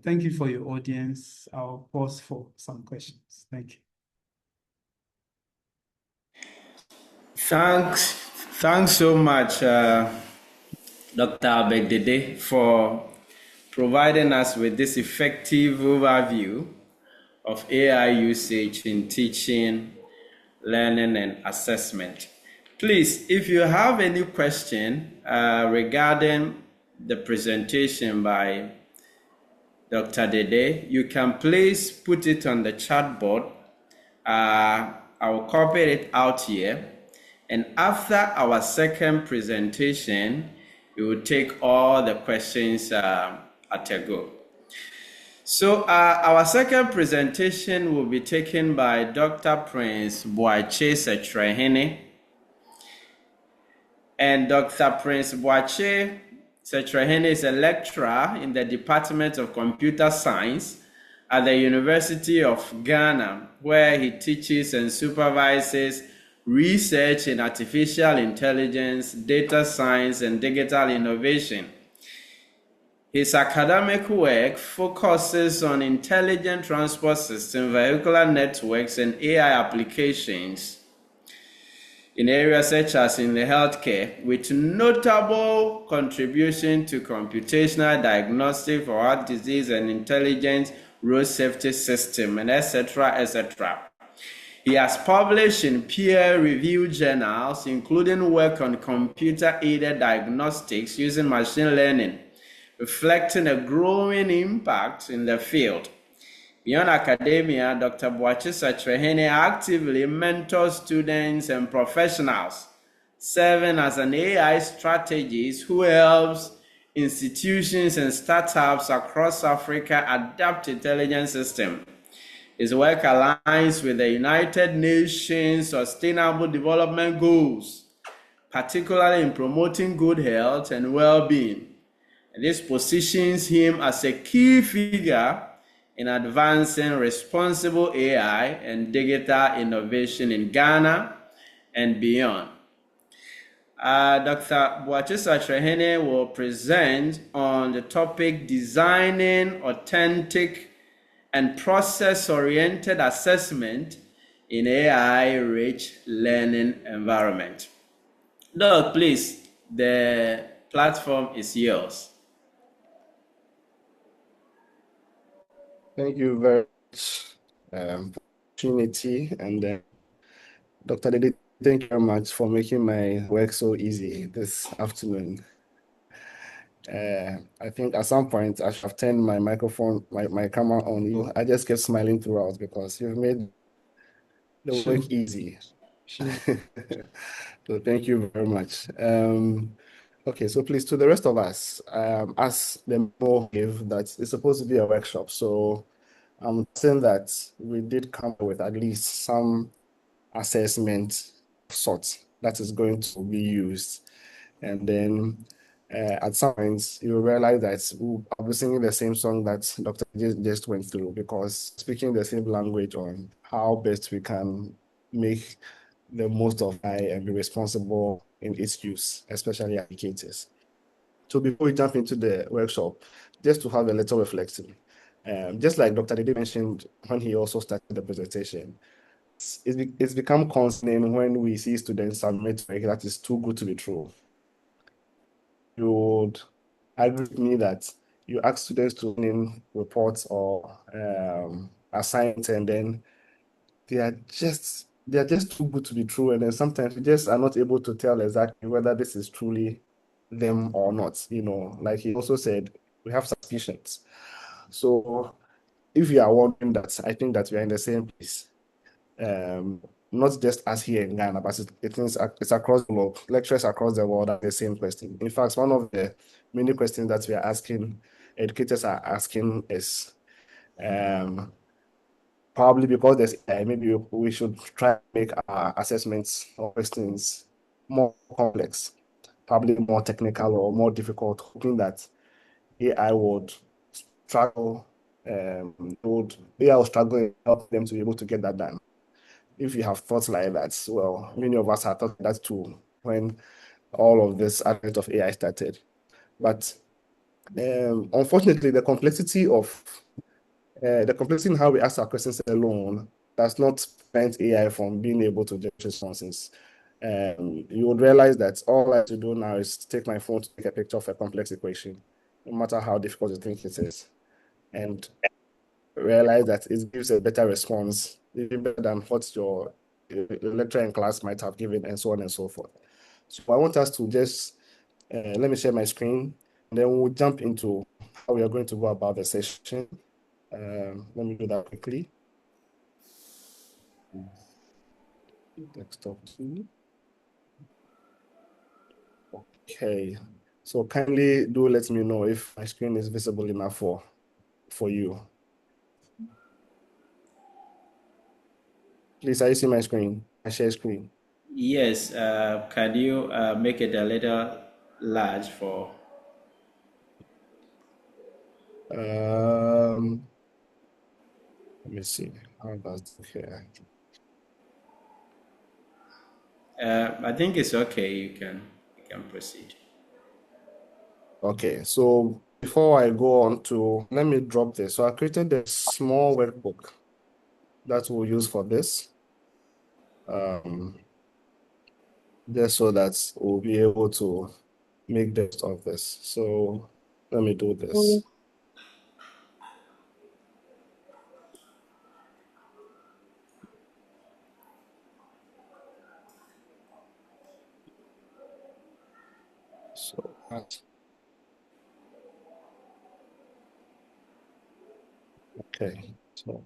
S1: Thank you for your audience. I'll pause for some questions. Thank you.
S2: Thanks so much, Dr. Abedede, for providing us with this effective overview of AI usage in teaching, learning, and assessment. Please, if you have any question regarding the presentation by Dr. Dede, you can please put it on the chat board. I will copy it out here. And after our second presentation, we will take all the questions at a go. So our second presentation will be taken by Dr. Prince Boache Setrehene. And Dr. Prince Boache Setrehene is a lecturer in the Department of Computer Science at the University of Ghana, where he teaches and supervises research in artificial intelligence, data science, and digital innovation. His academic work focuses on intelligent transport systems, vehicular networks, and AI applications in areas such as in the healthcare, with notable contribution to computational diagnostic for heart disease and intelligent road safety system, and etc., etc. He has published in peer-reviewed journals, including work on computer-aided diagnostics using machine learning, reflecting a growing impact in the field. Beyond academia, Dr. Boache Setrehene actively mentors students and professionals, serving as an AI strategist who helps institutions and startups across Africa adapt intelligence systems. His work aligns with the United Nations Sustainable Development Goals, particularly in promoting good health and well-being. And this positions him as a key figure in advancing responsible AI and digital innovation in Ghana and beyond. Dr. Boache Setrehene will present on the topic designing authentic and process-oriented assessment in AI-rich learning environment. Doug, please, the platform is yours.
S3: Thank you very much for the opportunity. And Dr. Dede, thank you very much for making my work so easy this afternoon. I think at some point I should have turned my microphone, my camera on you. I just kept smiling throughout because you've made the work easy.
S1: Sure.
S3: So thank you very much. Okay, so please, to the rest of us, as the memo gave, that it's supposed to be a workshop. So I'm saying that we did come up with at least some assessment of sorts that is going to be used. And then at some point, you realize that I'll be singing the same song that Dr. just went through, because speaking the same language on how best we can make the most of AI and be responsible in its use, especially educators. So before we jump into the workshop, just to have a little reflection, just like Dr. Dede mentioned when he also started the presentation, it's become concerning when we see students submit work that is too good to be true. You would agree with me that you ask students to name reports or assignments, and then they are just too good to be true, and then sometimes we just are not able to tell exactly whether this is truly them or not. Like he also said, we have suspicions. So if you are wondering that, I think that we are in the same place. Not just us here in Ghana, but it's across the globe. Lecturers across the world are the same question. In fact, one of the many questions that we are asking, educators are asking, is probably because there's AI, maybe we should try to make our assessments or questions more complex, probably more technical or more difficult, hoping that AI would struggle, AI will struggle and help them to be able to get that done. If you have thoughts like that, well, many of us have thought that too when all of this advent of AI started. But unfortunately, the complexity in how we ask our questions alone does not prevent AI from being able to generate responses. You would realize that all I have to do now is take my phone to take a picture of a complex equation, no matter how difficult you think it is, and realize that it gives a better response, even better than what your lecturer in class might have given, and so on and so forth. So I want us to just let me share my screen, and then we'll jump into how we are going to go about the session. Let me do that quickly. Desktop 2. Okay. So kindly do let me know if my screen is visible enough for you. Please, are you seeing my screen? I share screen.
S2: Yes, can you make it a little large for?
S3: Let me see. How does it here?
S2: I think it's okay. You can proceed.
S3: Okay, so before I go on to, let me drop this. So I created a small workbook that we'll use for this, just so that we'll be able to make the best of this. So let me do this. So okay, so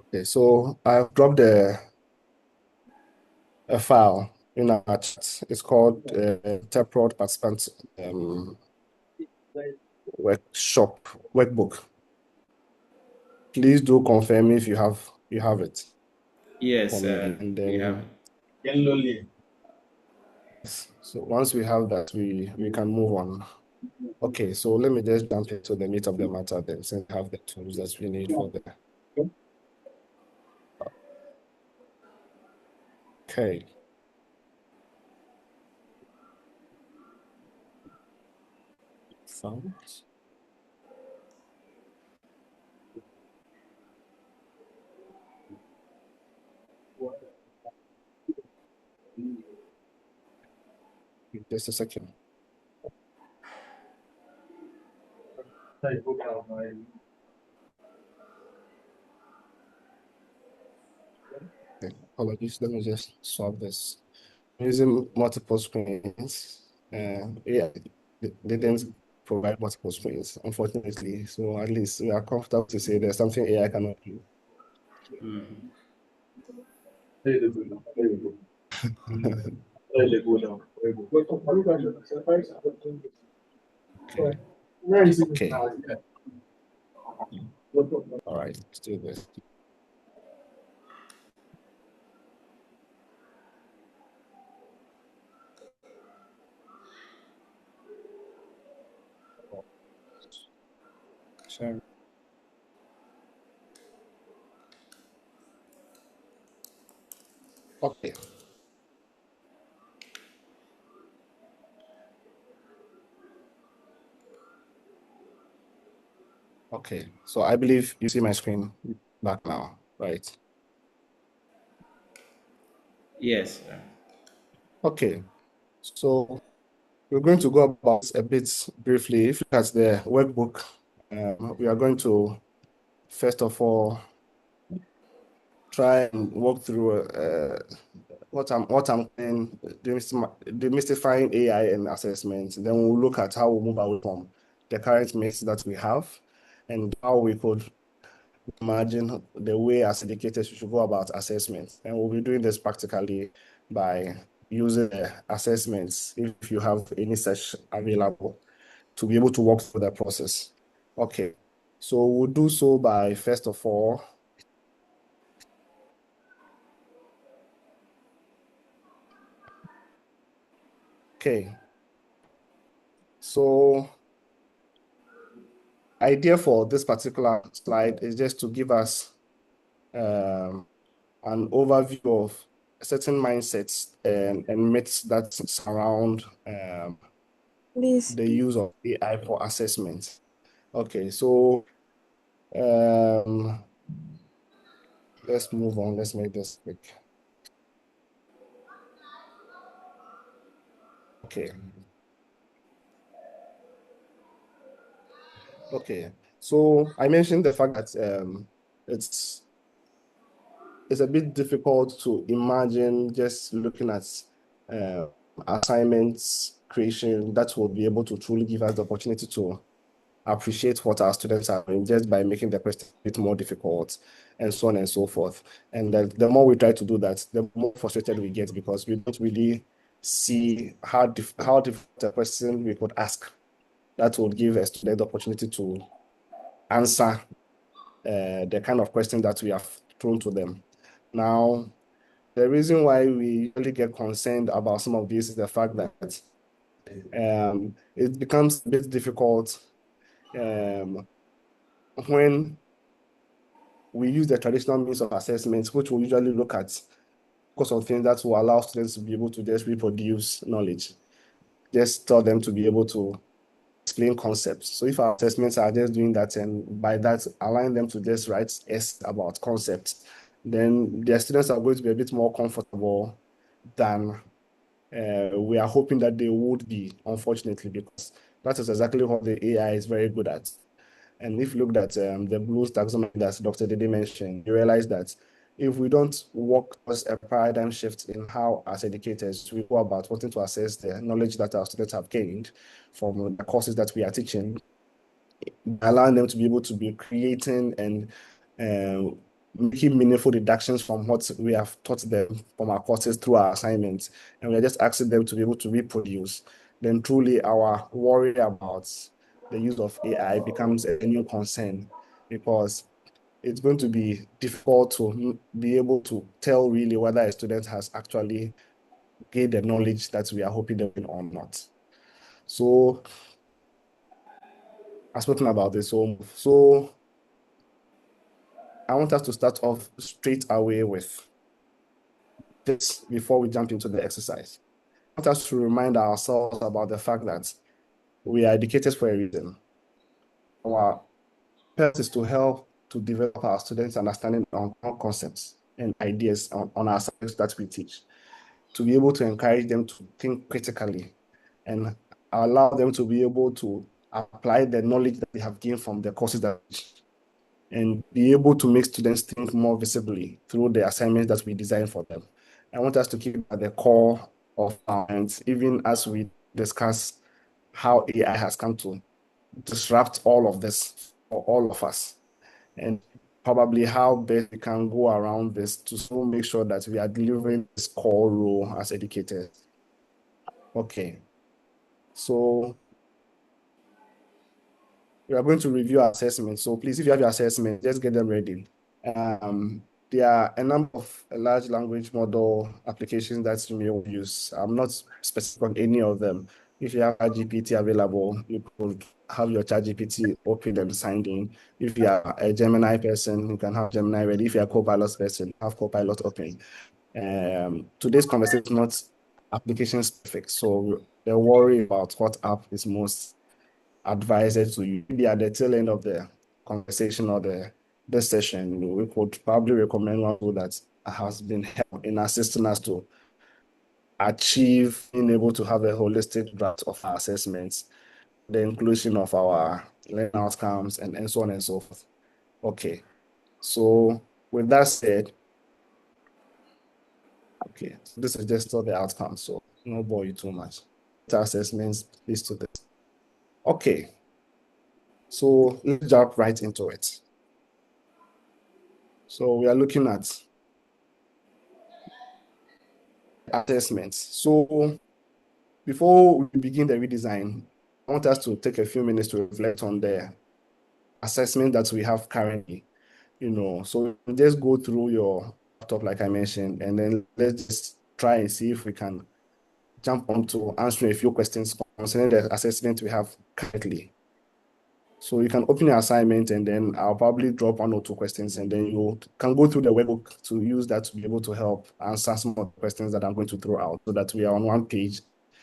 S3: okay, so I've dropped a file in our chat. It's called TeProD Participant Workshop Workbook. Please do confirm if you have it for
S2: Yes,
S3: me, and
S2: we have
S3: then
S2: it.
S3: so once we have that, we can move on. Okay, so let me just jump into the meat of the matter then, since we have the tools that we need for the. Okay, found. Just a second. Okay, apologies. Let me just solve this. I'm using multiple screens. Yeah, they didn't. provide multiple screens, unfortunately. So at least we are comfortable to say there's something AI cannot do. Okay. Okay. All right. Let's do this. Sure. Okay. Okay. So I believe you see my screen back now, right?
S2: Yes.
S3: Okay. So we're going to go about a bit briefly. If you look at the workbook, we are going to first of all try and walk through what I'm calling demystifying AI and assessment. Then we'll look at how we move away from the current mix that we have and how we could imagine the way as educators we should go about assessment. And we'll be doing this practically by using assessments if you have any such available to be able to walk through the process. Okay, so we'll do so by first of all, okay, so idea for this particular slide is just to give us an overview of certain mindsets and myths that surround the use of AI for assessment. Okay, so let's move on. Let's make this quick. Okay. Okay. So I mentioned the fact that it's a bit difficult to imagine just looking at uh, assignments creation that will be able to truly give us the opportunity to appreciate what our students are doing just by making the question a bit more difficult and so on and so forth. And the more we try to do that, the more frustrated we get because we don't really see how difficult a question we could ask that would give a student the opportunity to answer the kind of question that we have thrown to them. Now, the reason why we really get concerned about some of these is the fact that it becomes a bit difficult when we use the traditional means of assessment, which we usually look at because of things that will allow students to be able to just reproduce knowledge, just tell them to be able to explain concepts. So if our assessments are just doing that and by that allowing them to just write S about concepts, then their students are going to be a bit more comfortable than we are hoping that they would be, unfortunately, because that is exactly what the AI is very good at. And if you looked at the Blues taxonomy that Dr. Dede mentioned, you realize that if we don't work towards a paradigm shift in how, as educators, we go about wanting to assess the knowledge that our students have gained from the courses that we are teaching, allowing them to be able to be creating and making meaningful deductions from what we have taught them from our courses through our assignments, and we're just asking them to be able to reproduce, then truly our worry about the use of AI becomes a new concern because it's going to be difficult to be able to tell really whether a student has actually gained the knowledge that we are hoping they will or not. So I've spoken about this. So I want us to start off straight away with this before we jump into the exercise. I want us to remind ourselves about the fact that we are educators for a reason. Our purpose is to help to develop our students' understanding on concepts and ideas on our subjects that we teach, to be able to encourage them to think critically and allow them to be able to apply the knowledge that they have gained from the courses that we teach and be able to make students think more visibly through the assignments that we design for them. I want us to keep at the core of our minds, even as we discuss how AI has come to disrupt all of this for all of us, and probably how best we can go around this to so make sure that we are delivering this core role as educators. Okay, so we are going to review our assessments. So please, if you have your assessment, just get them ready. There are a number of large language model applications that you may use. I'm not specific on any of them. If you have a GPT available, you could have your ChatGPT open and signed in. If you are a Gemini person, you can have Gemini ready. If you are a Copilot person, have Copilot open. Today's conversation is not application specific, so the worry about what app is most advised to you. Maybe at the tail end of the conversation or this session, we could probably recommend one tool that has been helped in assisting us to achieve being able to have a holistic draft of our assessments, the inclusion of our learning outcomes, and so on and so forth. Okay, so with that said, okay, so this is just all the outcomes, so no bore you too much. The assessments, please to this. Okay, so let's jump right into it. So we are looking at assessments. So before we begin the redesign, I want us to take a few minutes to reflect on the assessment that we have currently. So just go through your laptop, like I mentioned, and then let's just try and see if we can jump onto answering a few questions concerning the assessment we have currently. So you can open your assignment, and then I'll probably drop one or two questions, and then you can go through the workbook to use that to be able to help answer some of the questions that I'm going to throw out so that we are on one page.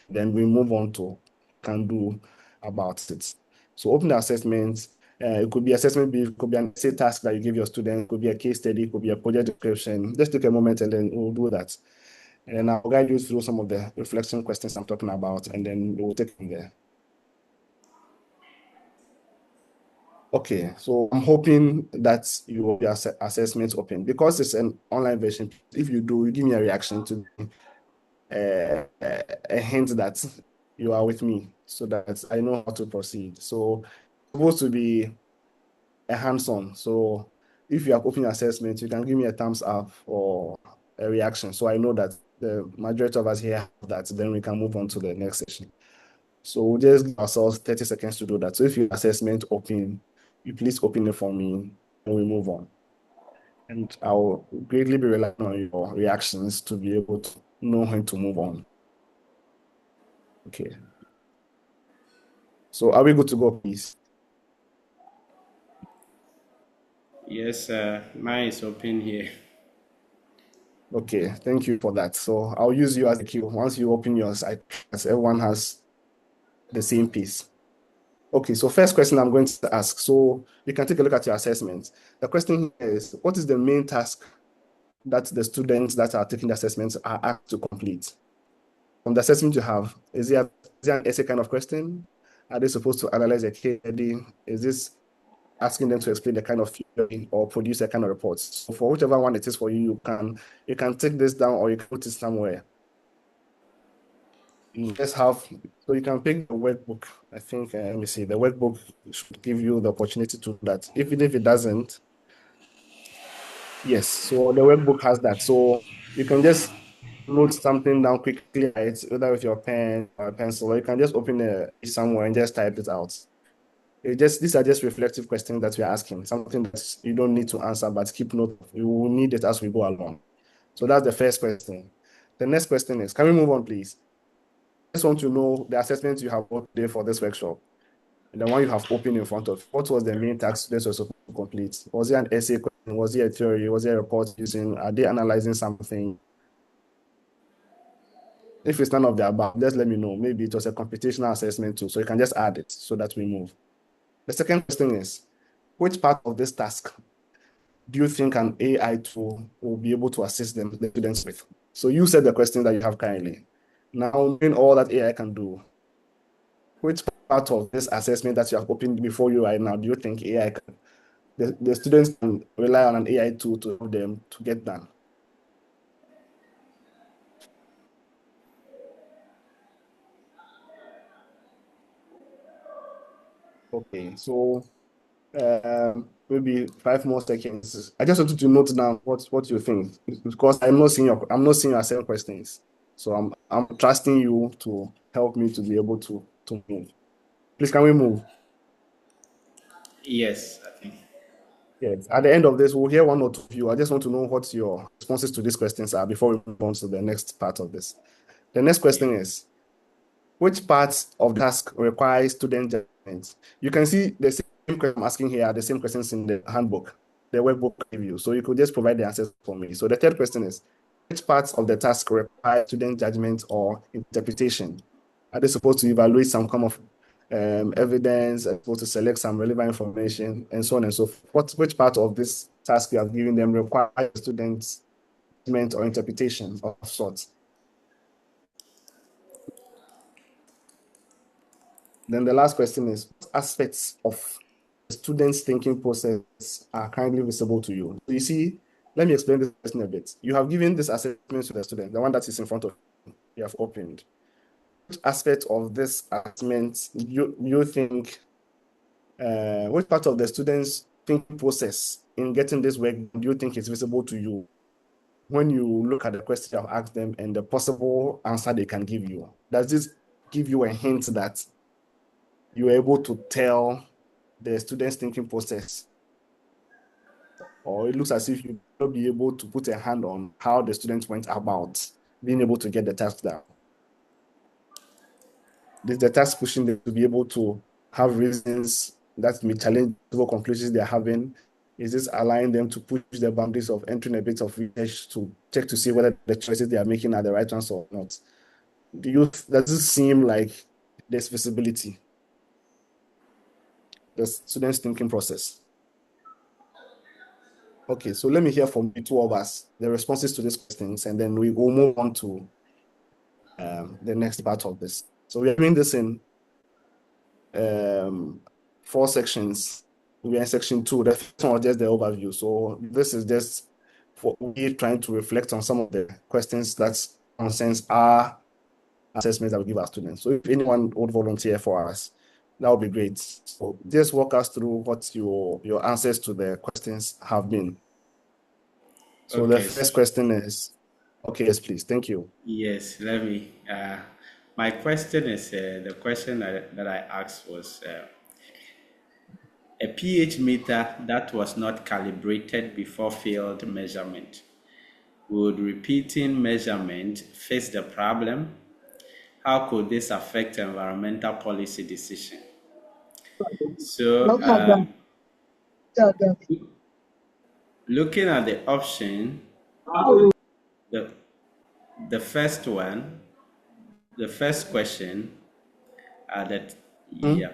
S3: Then we move on to can do about it. So open the assessment. It could be assessment, it could be an essay task that you give your student, it could be a case study, it could be a project description. Just take a moment and then we'll do that. And then I'll guide you through some of the reflection questions I'm talking about, and then we'll take it from there. Okay, so I'm hoping that your assessment open because it's an online version. If you do, you give me a reaction to a hint that you are with me so that I know how to proceed. So it's supposed to be a hands-on. So if you are opening assessment, you can give me a thumbs up or a reaction. So I know that the majority of us here have that, then we can move on to the next session. So we'll just give ourselves 30 seconds to do that. So if your assessment open, you please open it for me and we move on. And I'll greatly be relying on your reactions to be able to know when to move on. Okay. So are we good to go, please?
S2: Yes, mine is open here.
S3: Okay, thank you for that. So I'll use you as a cue. Once you open yours, as everyone has the same piece. Okay, so first question I'm going to ask. So you can take a look at your assessment. The question is, what is the main task that the students that are taking the assessments are asked to complete? From the assessment you have, is it an essay kind of question? Are they supposed to analyze a case study? Is this asking them to explain the kind of theory or produce a kind of report? So for whichever one it is for you, you can take this down or you can put it somewhere. You just have, so you can pick the workbook. I think, let me see, the workbook should give you the opportunity to do that. Even if it doesn't, yes, so the workbook has that. So you can just note something down quickly, right? Whether with your pen or a pencil, or you can just open it somewhere and just type it out. These are just reflective questions that we're asking, something that you don't need to answer, but keep note of. You will need it as we go along. So that's the first question. The next question is, can we move on, please? I just want to know the assessment you have worked today for this workshop. And the one you have opened in front of, what was the main task students were supposed to complete? Was it an essay question? Was it a theory? Was it a report using? Are they analyzing something? If it's none of the above, just let me know. Maybe it was a computational assessment too, so you can just add it so that we move. The second question is, which part of this task do you think an AI tool will be able to assist them, the students with? So you said the question that you have currently. Now, knowing all that AI can do, which part of this assessment that you have opened before you right now do you think AI can, the students can rely on an AI tool to help them to get done? Okay, so maybe 5 more seconds. I just wanted to note down what you think because I'm not seeing your 7 questions. So I'm trusting you to help me to be able to move. Please, can we move?
S2: Yes, I think.
S3: Yes. At the end of this, we'll hear one or two of you. I just want to know what your responses to these questions are before we move on to the next part of this. The next
S2: Yeah.
S3: question is, which parts of the task require student judgment? You can see the same question I'm asking here are the same questions in the handbook, the workbook review. So you could just provide the answers for me. So the third question is, which parts of the task require student judgment or interpretation? Are they supposed to evaluate some kind of evidence, are supposed to select some relevant information, and so on and so forth? Which part of this task you have given them require student judgment or interpretation of sorts? Then the last question is, what aspects of the student's thinking process are currently visible to you? So you see, let me explain this question a bit. You have given this assessment to the student, the one that is in front of you, you have opened. Which aspect of this assessment you think, which part of the student's thinking process in getting this work do you think is visible to you when you look at the question you have asked them and the possible answer they can give you? Does this give you a hint that you are able to tell the student's thinking process, or it looks as if you will be able to put a hand on how the student went about being able to get the task done? Is the task pushing them to be able to have reasons that may challenge the conclusions they're having? Is this allowing them to push the boundaries of entering a bit of research to check to see whether the choices they are making are the right ones or not? Does it seem like there's visibility, the student's thinking process? Okay, so let me hear from the two of us, the responses to these questions, and then we will move on to the next part of this. So we are doing this in um, 4 sections. We are in section 2. The first one was just the overview. So this is just for we trying to reflect on some of the questions that concerns our assessments that we give our students. So if anyone would volunteer for us, that would be great. So just walk us through what your answers to the questions have been. So the
S2: Okay. So,
S3: first question is, okay, yes, please. Thank you.
S2: yes, let me. My question is the question that I asked was a pH meter that was not calibrated before field measurement. Would repeating measurement fix the problem? How could this affect environmental policy decision? So, looking at the option, the the first one, the first question, that
S3: Hmm?
S2: yeah,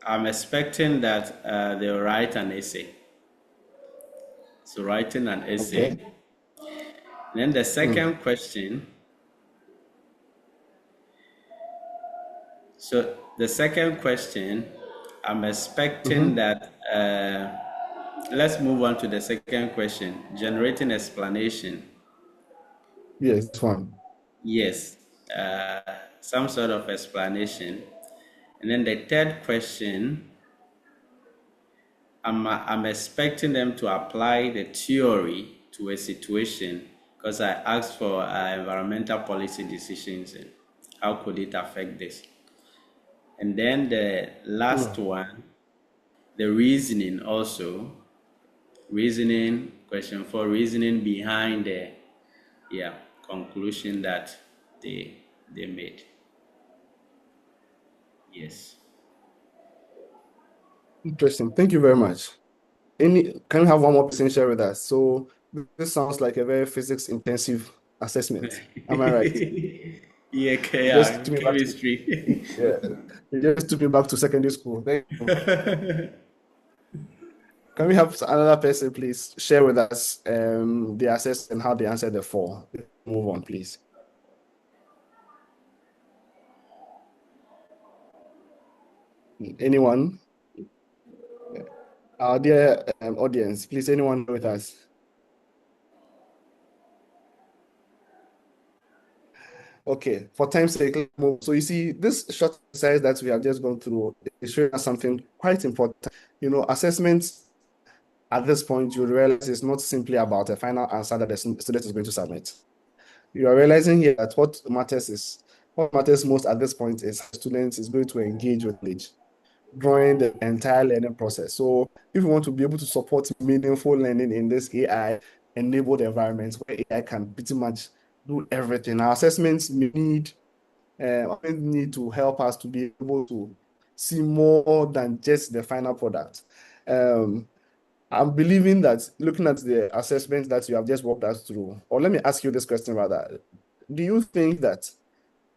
S2: I'm expecting that they'll write an essay. So writing an essay.
S3: Okay.
S2: Then the
S3: Hmm.
S2: second question. So the second question, I'm expecting
S3: Mm-hmm.
S2: that. Let's move on to the second question. Generating explanation.
S3: Yes, this one.
S2: Yes, some sort of explanation. And then the third question, I'm expecting them to apply the theory to a situation because I asked for environmental policy decisions and how could it affect this. And then the last
S3: Hmm.
S2: one, the reasoning also, reasoning, question for reasoning behind the conclusion that they made. Yes.
S3: Interesting. Thank you very much. Can we have one more person share with us? So this sounds like a very physics intensive assessment. Am I right?
S2: Yeah,
S3: It just
S2: yeah,
S3: took me back to
S2: chemistry.
S3: yeah. It just took me back to secondary school. Thank you. Can we have another person please share with us the assess and how they answered the 4? Move on, please. Anyone? Our dear audience, please, anyone with us? Okay, for time's sake, let's move. So you see, this short exercise that we have just gone through is showing us something quite important. Assessments at this point, you realize it's not simply about a final answer that the student is going to submit. You are realizing here that what matters most at this point is how students is going to engage with knowledge during the entire learning process. So if you want to be able to support meaningful learning in this AI-enabled environment where AI can pretty much do everything, our assessments need to help us to be able to see more than just the final product. I'm believing that looking at the assessment that you have just walked us through, or let me ask you this question rather. Do you think that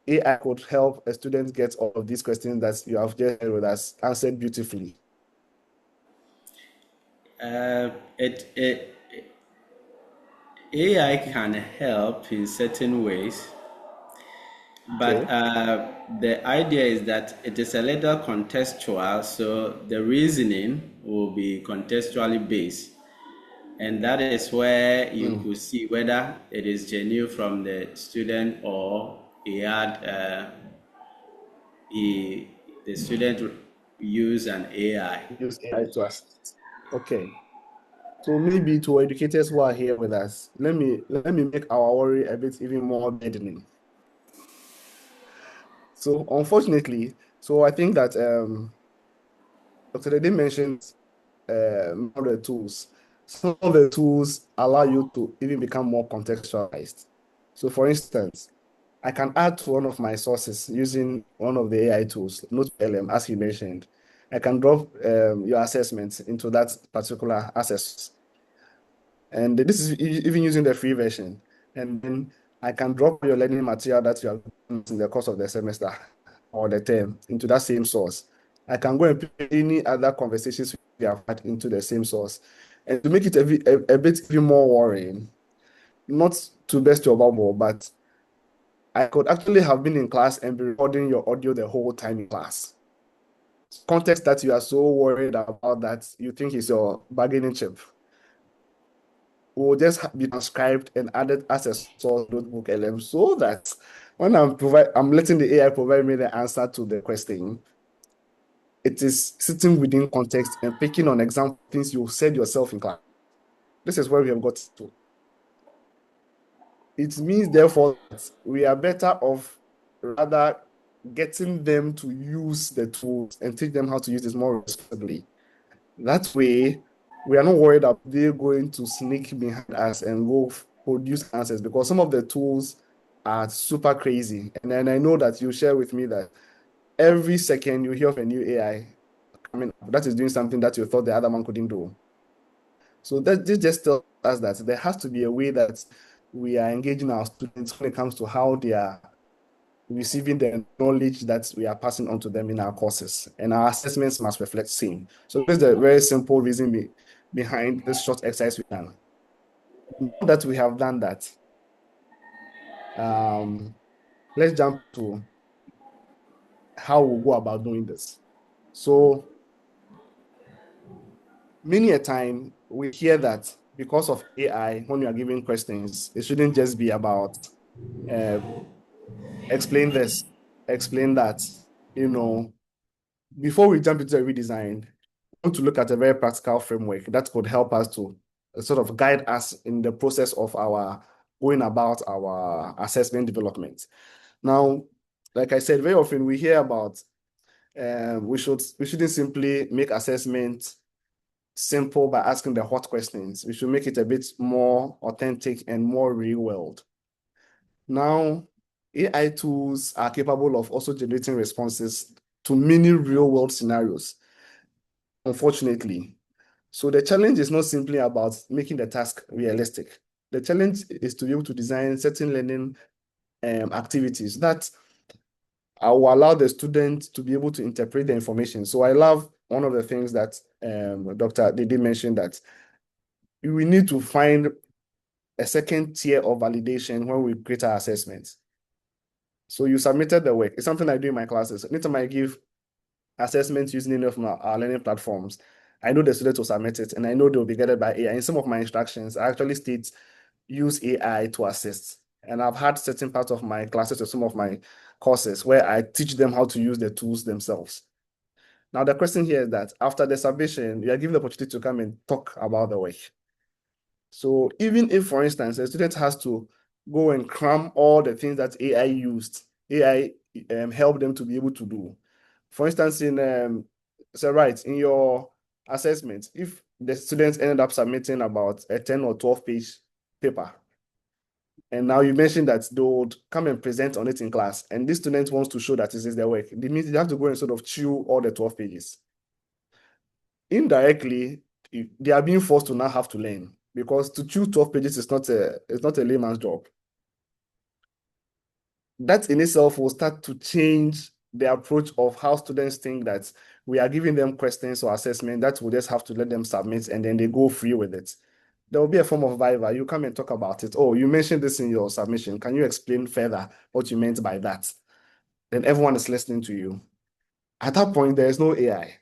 S3: AI could help a student get all of these questions that you have just shared with us answered beautifully?
S2: It AI can help in certain ways, but
S3: Okay.
S2: the idea is that it is a little contextual, so the reasoning will be contextually based. And that is where you
S3: Mm.
S2: could see whether it is genuine from the student or the student use an AI.
S3: Use AI to assist. Okay. So maybe to educators who are here with us, let me make our worry a bit even more burdening. So unfortunately, I think that Dr. Dede mentioned all the tools. Some of the tools allow you to even become more contextualized. So for instance, I can add to one of my sources using one of the AI tools, NoteLM, as you mentioned. I can drop your assessments into that particular assess. And this is even using the free version. And then I can drop your learning material that you have done in the course of the semester or the term into that same source. I can go and put any other conversations we have had into the same source. And to make it a bit even more worrying, not to burst your bubble, but I could actually have been in class and be recording your audio the whole time in class. Context that you are so worried about that you think is your bargaining chip will just be transcribed and added as a source notebook LM so that when I'm letting the AI provide me the answer to the question, it is sitting within context and picking on example things you said yourself in class. This is where we have got to. It means, therefore, that we are better off rather getting them to use the tools and teach them how to use this more responsibly. That way, we are not worried that they're going to sneak behind us and go produce answers because some of the tools are super crazy. And then I know that you share with me that every second you hear of a new AI coming up that is doing something that you thought the other man couldn't do. So this just tells us that there has to be a way that we are engaging our students when it comes to how they are receiving the knowledge that we are passing on to them in our courses, and our assessments must reflect same. So this is the very simple reason behind this short exercise we done. Now that we have done that, um, let's jump to how we go about doing this. So many a time we hear that because of AI, when you are giving questions, it shouldn't just be about uh, explain this, explain that. You know, before we jump into a redesign, want to look at a very practical framework that could help us to sort of guide us in the process of our going about our assessment development. Now, like I said, very often we hear about we shouldn't simply make assessment simple by asking the hot questions. We should make it a bit more authentic and more real world. Now, AI tools are capable of also generating responses to many real world scenarios, unfortunately. So the challenge is not simply about making the task realistic. The challenge is to be able to design certain learning activities that will allow the student to be able to interpret the information. So I love one of the things that Dr. Dede mentioned, that we need to find a second tier of validation when we create our assessments. So you submitted the work. It's something I do in my classes. Anytime I give assessments using any of our learning platforms, I know the students will submit it and I know they'll be guided by AI. In some of my instructions, I actually state use AI to assist. And I've had certain parts of my classes or some of my courses where I teach them how to use the tools themselves. Now, the question here is that after the submission, you are given the opportunity to come and talk about the work. So even if, for instance, a student has to go and cram all the things that AI used, AI helped them to be able to do. For instance, in your assessment, if the students ended up submitting about a 10 or 12 page paper, and now you mentioned that they would come and present on it in class, and this student wants to show that this is their work, it means they have to go and sort of chew all the 12 pages. Indirectly, they are being forced to now have to learn, because to chew 12 pages is not a layman's job. That in itself will start to change the approach of how students think that we are giving them questions or assessment that we just have to let them submit and then they go free with it. There will be a form of viva. You come and talk about it. Oh, you mentioned this in your submission. Can you explain further what you meant by that? Then everyone is listening to you. At that point, there is no AI.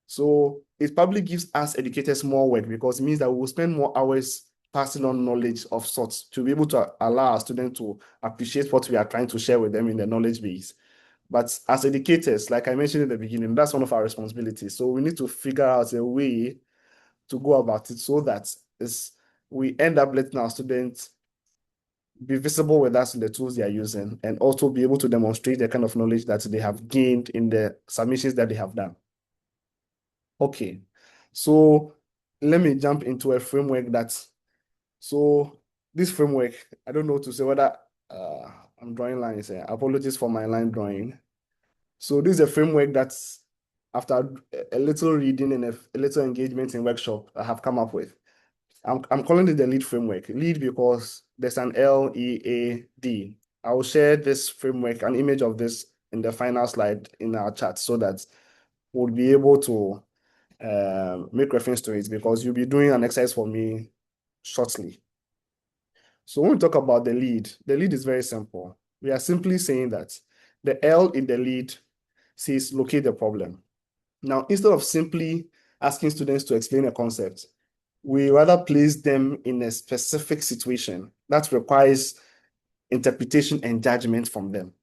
S3: So it probably gives us educators more work, because it means that we will spend more hours passing on knowledge of sorts to be able to allow our students to appreciate what we are trying to share with them in the knowledge base. But as educators, like I mentioned in the beginning, that's one of our responsibilities. So we need to figure out a way to go about it so that we end up letting our students be visible with us in the tools they are using, and also be able to demonstrate the kind of knowledge that they have gained in the submissions that they have done. Okay, so let me jump into a framework so this framework, I don't know to say whether I'm drawing lines here. Apologies for my line drawing. So this is a framework that's after a little reading and a little engagement in workshop I have come up with. I'm calling it the LEAD framework. LEAD because there's an LEAD. I will share this framework, an image of this in the final slide in our chat, so that we'll be able to make reference to it, because you'll be doing an exercise for me shortly. So when we talk about the lead is very simple. We are simply saying that the L in the lead says locate the problem. Now, instead of simply asking students to explain a concept, we rather place them in a specific situation that requires interpretation and judgment from them.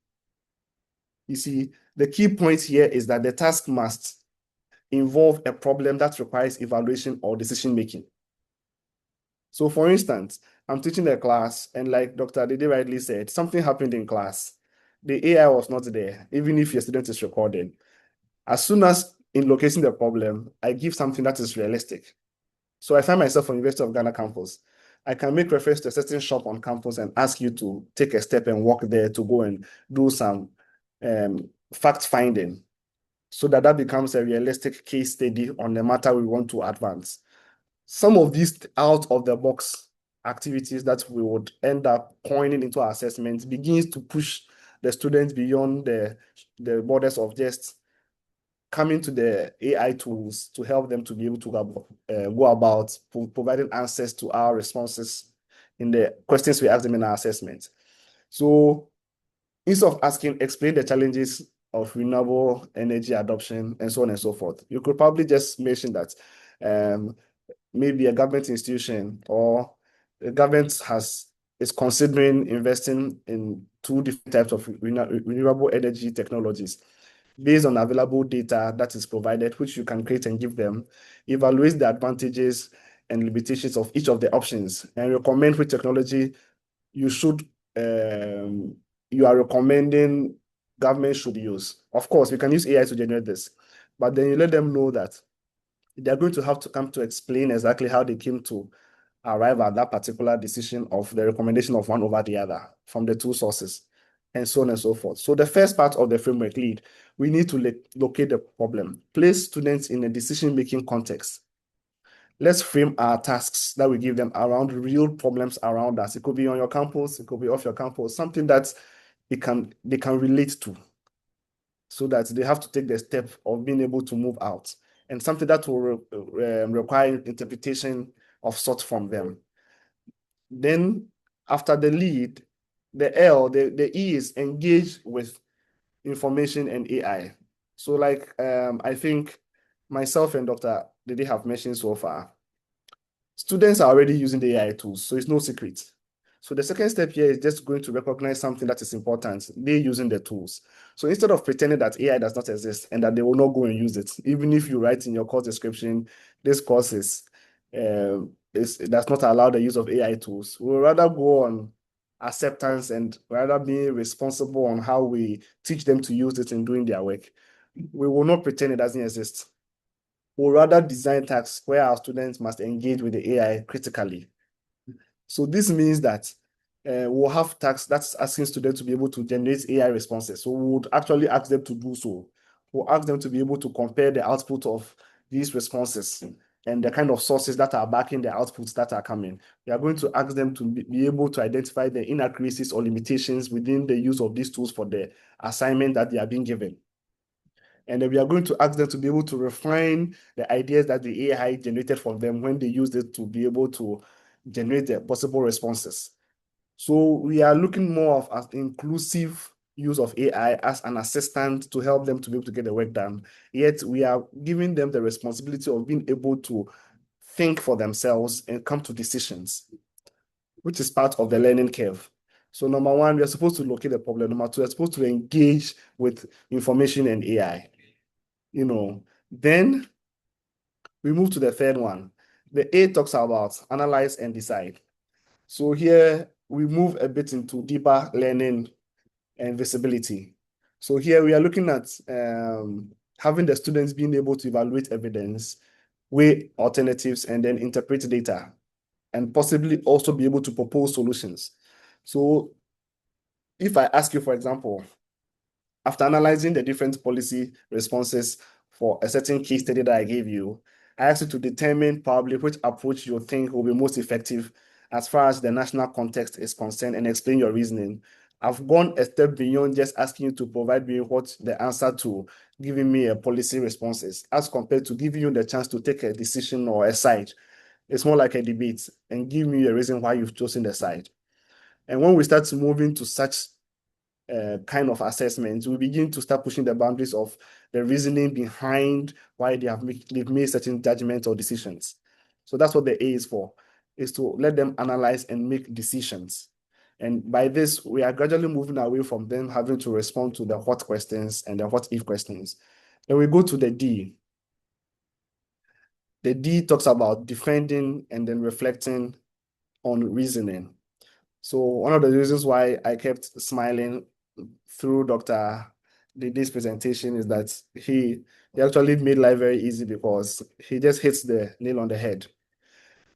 S3: You see, the key point here is that the task must involve a problem that requires evaluation or decision making. So for instance, I'm teaching a class, and like Dr. Dede rightly said, something happened in class. The AI was not there, even if your student is recording. As soon as in locating the problem, I give something that is realistic. So I find myself on University of Ghana campus. I can make reference to a certain shop on campus and ask you to take a step and walk there to go and do some fact finding, so that that becomes a realistic case study on the matter we want to advance. Some of these out of the box activities that we would end up coining into our assessment begins to push the students beyond the borders of just coming to the AI tools to help them to be able to go about providing answers to our responses in the questions we ask them in our assessment. So instead of asking, explain the challenges of renewable energy adoption and so on and so forth, you could probably just mention that maybe a government institution or the government is considering investing in two different types of renewable energy technologies based on available data that is provided, which you can create and give them, evaluate the advantages and limitations of each of the options, and recommend which technology you should you are recommending government should use. Of course, we can use AI to generate this, but then you let them know that they're going to have to come to explain exactly how they came to arrive at that particular decision of the recommendation of one over the other from the two sources, and so on and so forth. So the first part of the framework lead, we need to locate the problem, place students in a decision-making context. Let's frame our tasks that we give them around real problems around us. It could be on your campus, it could be off your campus, something that they can relate to, so that they have to take the step of being able to move out, and something that will require interpretation of sorts from them. Then after the lead, the E is engage with information and AI. So like I think myself and Dr. Dede have mentioned so far, students are already using the AI tools, so it's no secret. So the second step here is just going to recognize something that is important. They're using the tools. So instead of pretending that AI does not exist and that they will not go and use it, even if you write in your course description, this course does not allow the use of AI tools, we'll rather go on acceptance and rather be responsible on how we teach them to use it in doing their work. We will not pretend it doesn't exist. We'll rather design tasks where our students must engage with the AI critically. So this means that we'll have tasks that's asking students to be able to generate AI responses. So we would actually ask them to do so. We'll ask them to be able to compare the output of these responses and the kind of sources that are backing the outputs that are coming. We are going to ask them to be able to identify the inaccuracies or limitations within the use of these tools for the assignment that they are being given. And then we are going to ask them to be able to refine the ideas that the AI generated for them when they used it to be able to generate the possible responses. So we are looking more of an inclusive use of AI as an assistant to help them to be able to get the work done. Yet we are giving them the responsibility of being able to think for themselves and come to decisions, which is part of the learning curve. So number one, we are supposed to locate the problem. Number two, we're supposed to engage with information and AI. Then we move to the third one. The A talks about analyze and decide. So here we move a bit into deeper learning and visibility. So here we are looking at having the students being able to evaluate evidence, weigh alternatives, and then interpret data, and possibly also be able to propose solutions. So if I ask you, for example, after analyzing the different policy responses for a certain case study that I gave you, I asked you to determine probably which approach you think will be most effective as far as the national context is concerned and explain your reasoning. I've gone a step beyond just asking you to provide me what the answer to giving me a policy response is, as compared to giving you the chance to take a decision or a side. It's more like a debate and give me a reason why you've chosen the side. And when we start moving to such kind of assessments, we begin to start pushing the boundaries of the reasoning behind why they've made certain judgments or decisions. So that's what the A is for, is to let them analyze and make decisions. And by this, we are gradually moving away from them having to respond to the what questions and the what if questions. Then we go to the D. The D talks about defending and then reflecting on reasoning. So one of the reasons why I kept smiling through Dr. Didi's presentation is that he actually made life very easy because he just hits the nail on the head.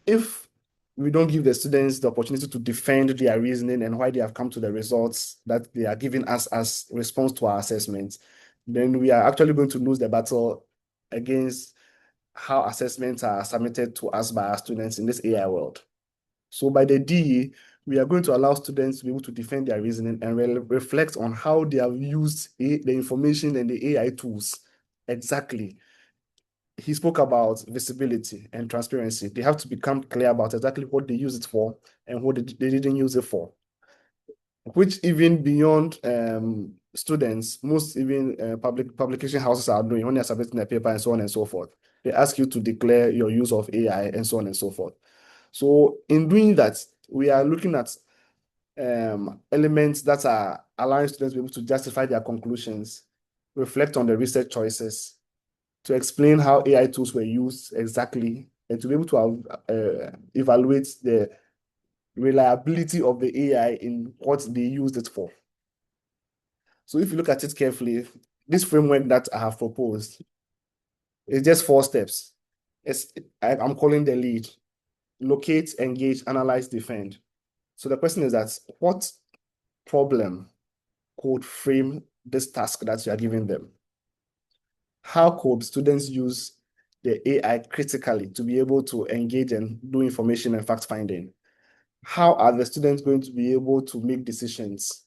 S3: If we don't give the students the opportunity to defend their reasoning and why they have come to the results that they are giving us as response to our assessments, then we are actually going to lose the battle against how assessments are submitted to us by our students in this AI world. So by the D, we are going to allow students to be able to defend their reasoning and reflect on how they have used the information and the AI tools exactly. He spoke about visibility and transparency. They have to become clear about exactly what they use it for and what they didn't use it for, which even beyond students, most even publication houses are doing when they're submitting a paper and so on and so forth. They ask you to declare your use of AI and so on and so forth. So in doing that, we are looking at elements that are allowing students to be able to justify their conclusions, reflect on the research choices, to explain how AI tools were used exactly, and to be able to evaluate the reliability of the AI in what they used it for. So if you look at it carefully, this framework that I have proposed is just 4 steps. I'm calling the lead: locate, engage, analyze, defend. So the question is that what problem could frame this task that you are giving them? How could students use the AI critically to be able to engage and do information and fact finding? How are the students going to be able to make decisions?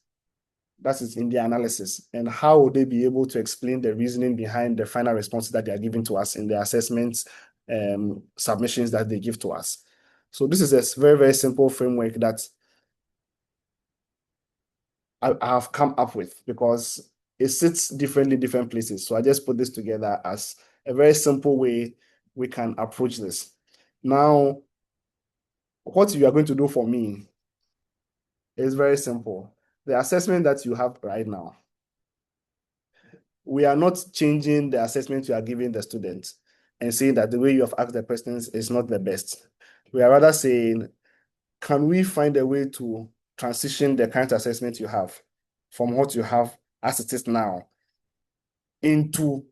S3: That is in the analysis. And how would they be able to explain the reasoning behind the final responses that they are giving to us in the assessments submissions that they give to us? So this is a very, very simple framework that I have come up with because it sits differently in different places. So I just put this together as a very simple way we can approach this. Now, what you are going to do for me It's very simple. The assessment that you have right now, we are not changing the assessment you are giving the students and saying that the way you have asked the questions is not the best. We are rather saying, can we find a way to transition the current assessment you have from what you have as it is now into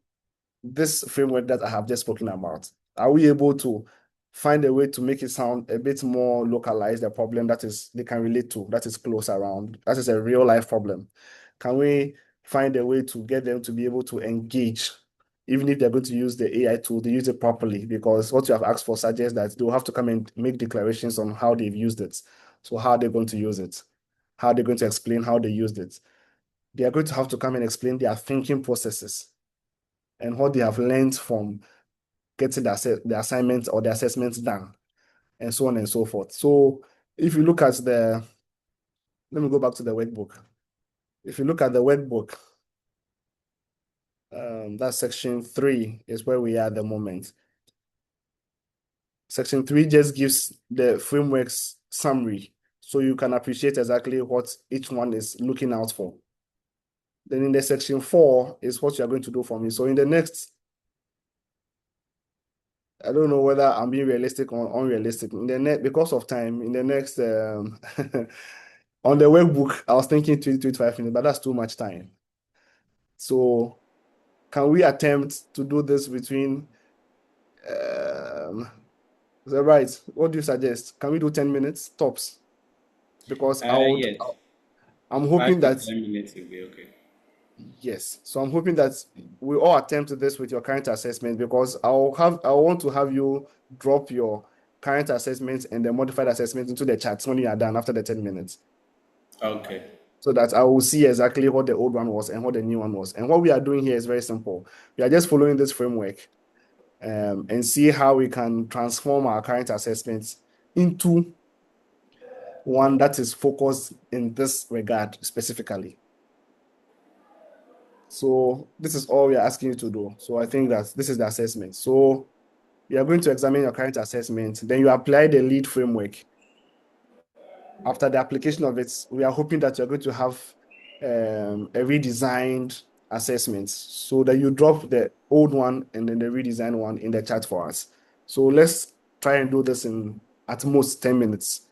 S3: this framework that I have just spoken about? Are we able to find a way to make it sound a bit more localized, a problem that is they can relate to, that is close around, that is a real life problem? Can we find a way to get them to be able to engage, even if they're going to use the AI tool, they use it properly? Because what you have asked for suggests that they'll have to come and make declarations on how they've used it. So how are they going to use it? How are they going to explain how they used it? They are going to have to come and explain their thinking processes and what they have learned from getting the assignments or the assessments done, and so on and so forth. So if you look at let me go back to the workbook. If you look at the workbook, that's section 3 is where we are at the moment. Section 3 just gives the framework's summary, so you can appreciate exactly what each one is looking out for. Then in the section 4 is what you are going to do for me. So in the next, I don't know whether I'm being realistic or unrealistic. In the next, because of time, in the next on the workbook, I was thinking 20, 25 minutes, but that's too much time. So can we attempt to do this between is that right? What do you suggest? Can we do 10 minutes tops? Because
S2: Yes,
S3: I'm
S2: five
S3: hoping
S2: to
S3: that,
S2: 10 minutes will be okay.
S3: yes. So I'm hoping that we all attempt this with your current assessment, because I want to have you drop your current assessment and the modified assessment into the chat when you are done after the 10 minutes.
S2: Okay.
S3: So that I will see exactly what the old one was and what the new one was. And what we are doing here is very simple. We are just following this framework and see how we can transform our current assessments into one that is focused in this regard specifically. So this is all we are asking you to do. So I think that this is the assessment. So you are going to examine your current assessment, then you apply the lead framework. After the application of it, we are hoping that you're going to have a redesigned assessment, so that you drop the old one and then the redesigned one in the chat for us. So let's try and do this in at most 10 minutes.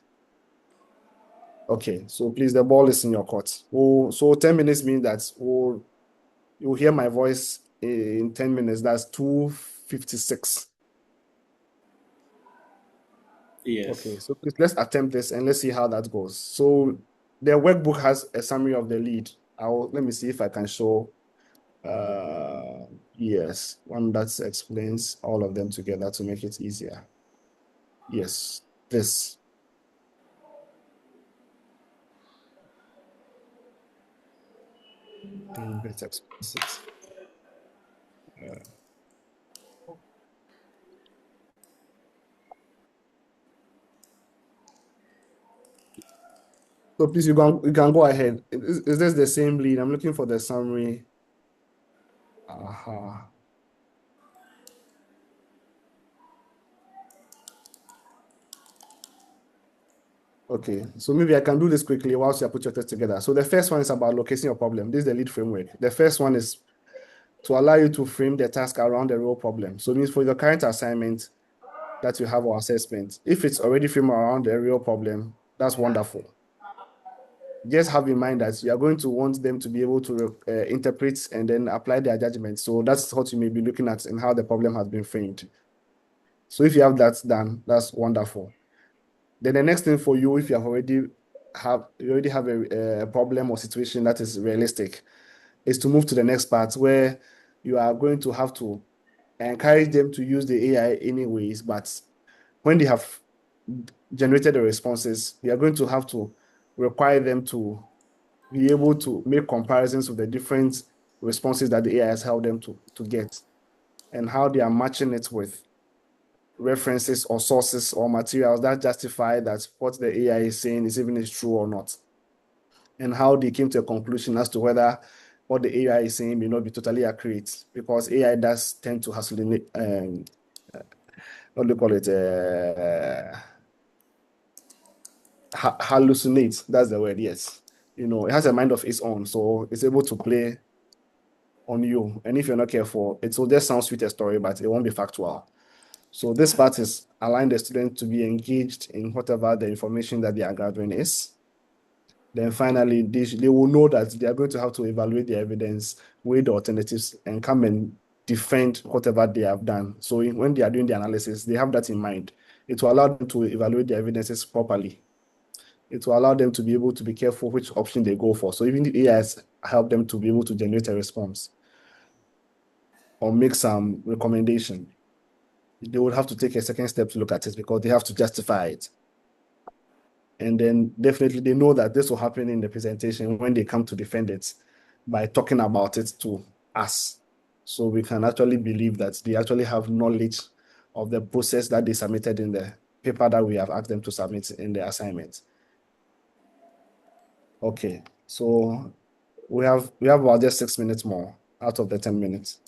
S3: Okay, so please, the ball is in your court. Oh, so 10 minutes means that you'll hear my voice in 10 minutes. That's 2:56. Okay,
S2: Yes.
S3: so please let's attempt this and let's see how that goes. So the workbook has a summary of the lead. Let me see if I can show. Yes, one that explains all of them together to make it easier. Yes, this. It explains it. So please, you can go ahead. Is this the same lead? I'm looking for the summary. Aha. Okay, so maybe I can do this quickly whilst you put your test together. So the first one is about locating your problem. This is the lead framework. The first one is to allow you to frame the task around the real problem. So it means for your current assignment that you have or assessment, if it's already framed around the real problem, that's wonderful. Just have in mind that you are going to want them to be able to interpret and then apply their judgment. So that's what you may be looking at and how the problem has been framed. So if you have that done, that's wonderful. Then the next thing for you, if you already have a problem or situation that is realistic, is to move to the next part where you are going to have to encourage them to use the AI anyways, but when they have generated the responses, you are going to have to require them to be able to make comparisons of the different responses that the AI has helped them to get, and how they are matching it with references or sources or materials that justify that what the AI is saying is true or not, and how they came to a conclusion as to whether what the AI is saying may not be totally accurate, because AI does tend to hallucinate, what do you call it? hallucinate. That's the word, yes. It has a mind of its own, so it's able to play on you. And if you're not careful, it will just sound sweet a story, but it won't be factual. So this part is allowing the student to be engaged in whatever the information that they are gathering is. Then finally, they will know that they are going to have to evaluate the evidence, weigh the alternatives, and come and defend whatever they have done. So when they are doing the analysis, they have that in mind. It will allow them to evaluate the evidences properly. It will allow them to be able to be careful which option they go for. So even the AIs help them to be able to generate a response or make some recommendation. They would have to take a second step to look at it because they have to justify it. And then definitely they know that this will happen in the presentation when they come to defend it by talking about it to us. So we can actually believe that they actually have knowledge of the process that they submitted in the paper that we have asked them to submit in the assignment. Okay, so we have about just 6 minutes more out of the 10 minutes.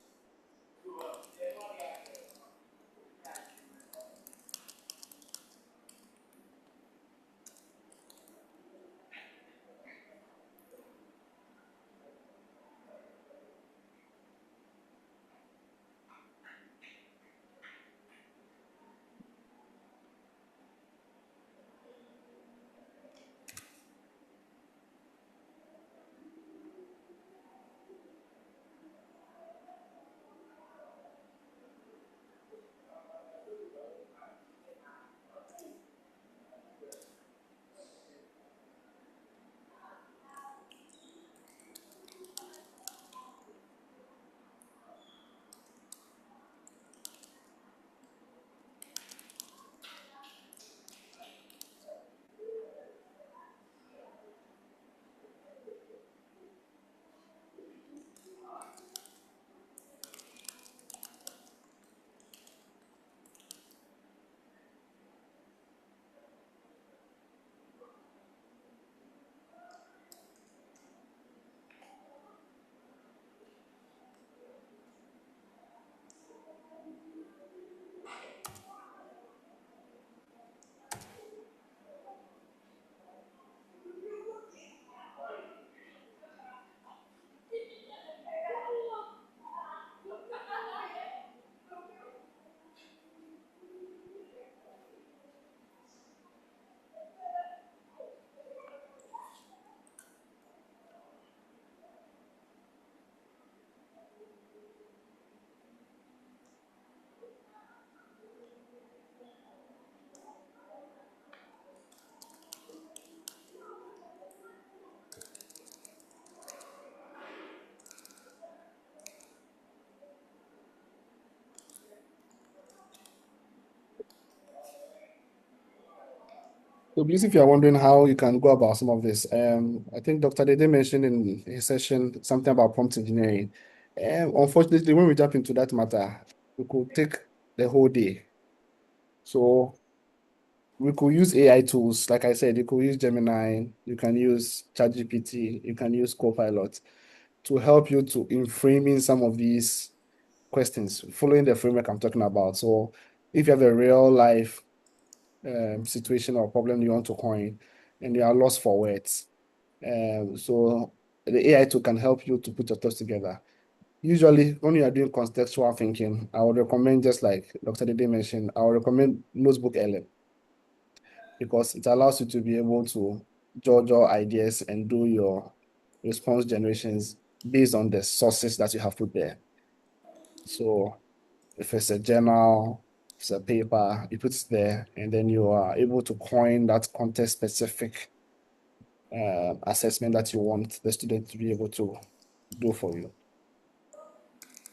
S3: So please, if you are wondering how you can go about some of this, I think Dr. Dede mentioned in his session something about prompt engineering. Unfortunately, when we jump into that matter, we could take the whole day. So we could use AI tools. Like I said, you could use Gemini, you can use ChatGPT, you can use Copilot to help you to in framing some of these questions, following the framework I'm talking about. So if you have a real life situation or problem you want to coin and you are lost for words, so the AI tool can help you to put your thoughts together. Usually, when you are doing contextual thinking, I would recommend, just like Dr. Dede mentioned, I would recommend Notebook LM because it allows you to be able to judge your ideas and do your response generations based on the sources that you have put there. So if it's a journal, if it's a paper, you put it there, and then you are able to coin that context-specific assessment that you want the student to be able to do for you.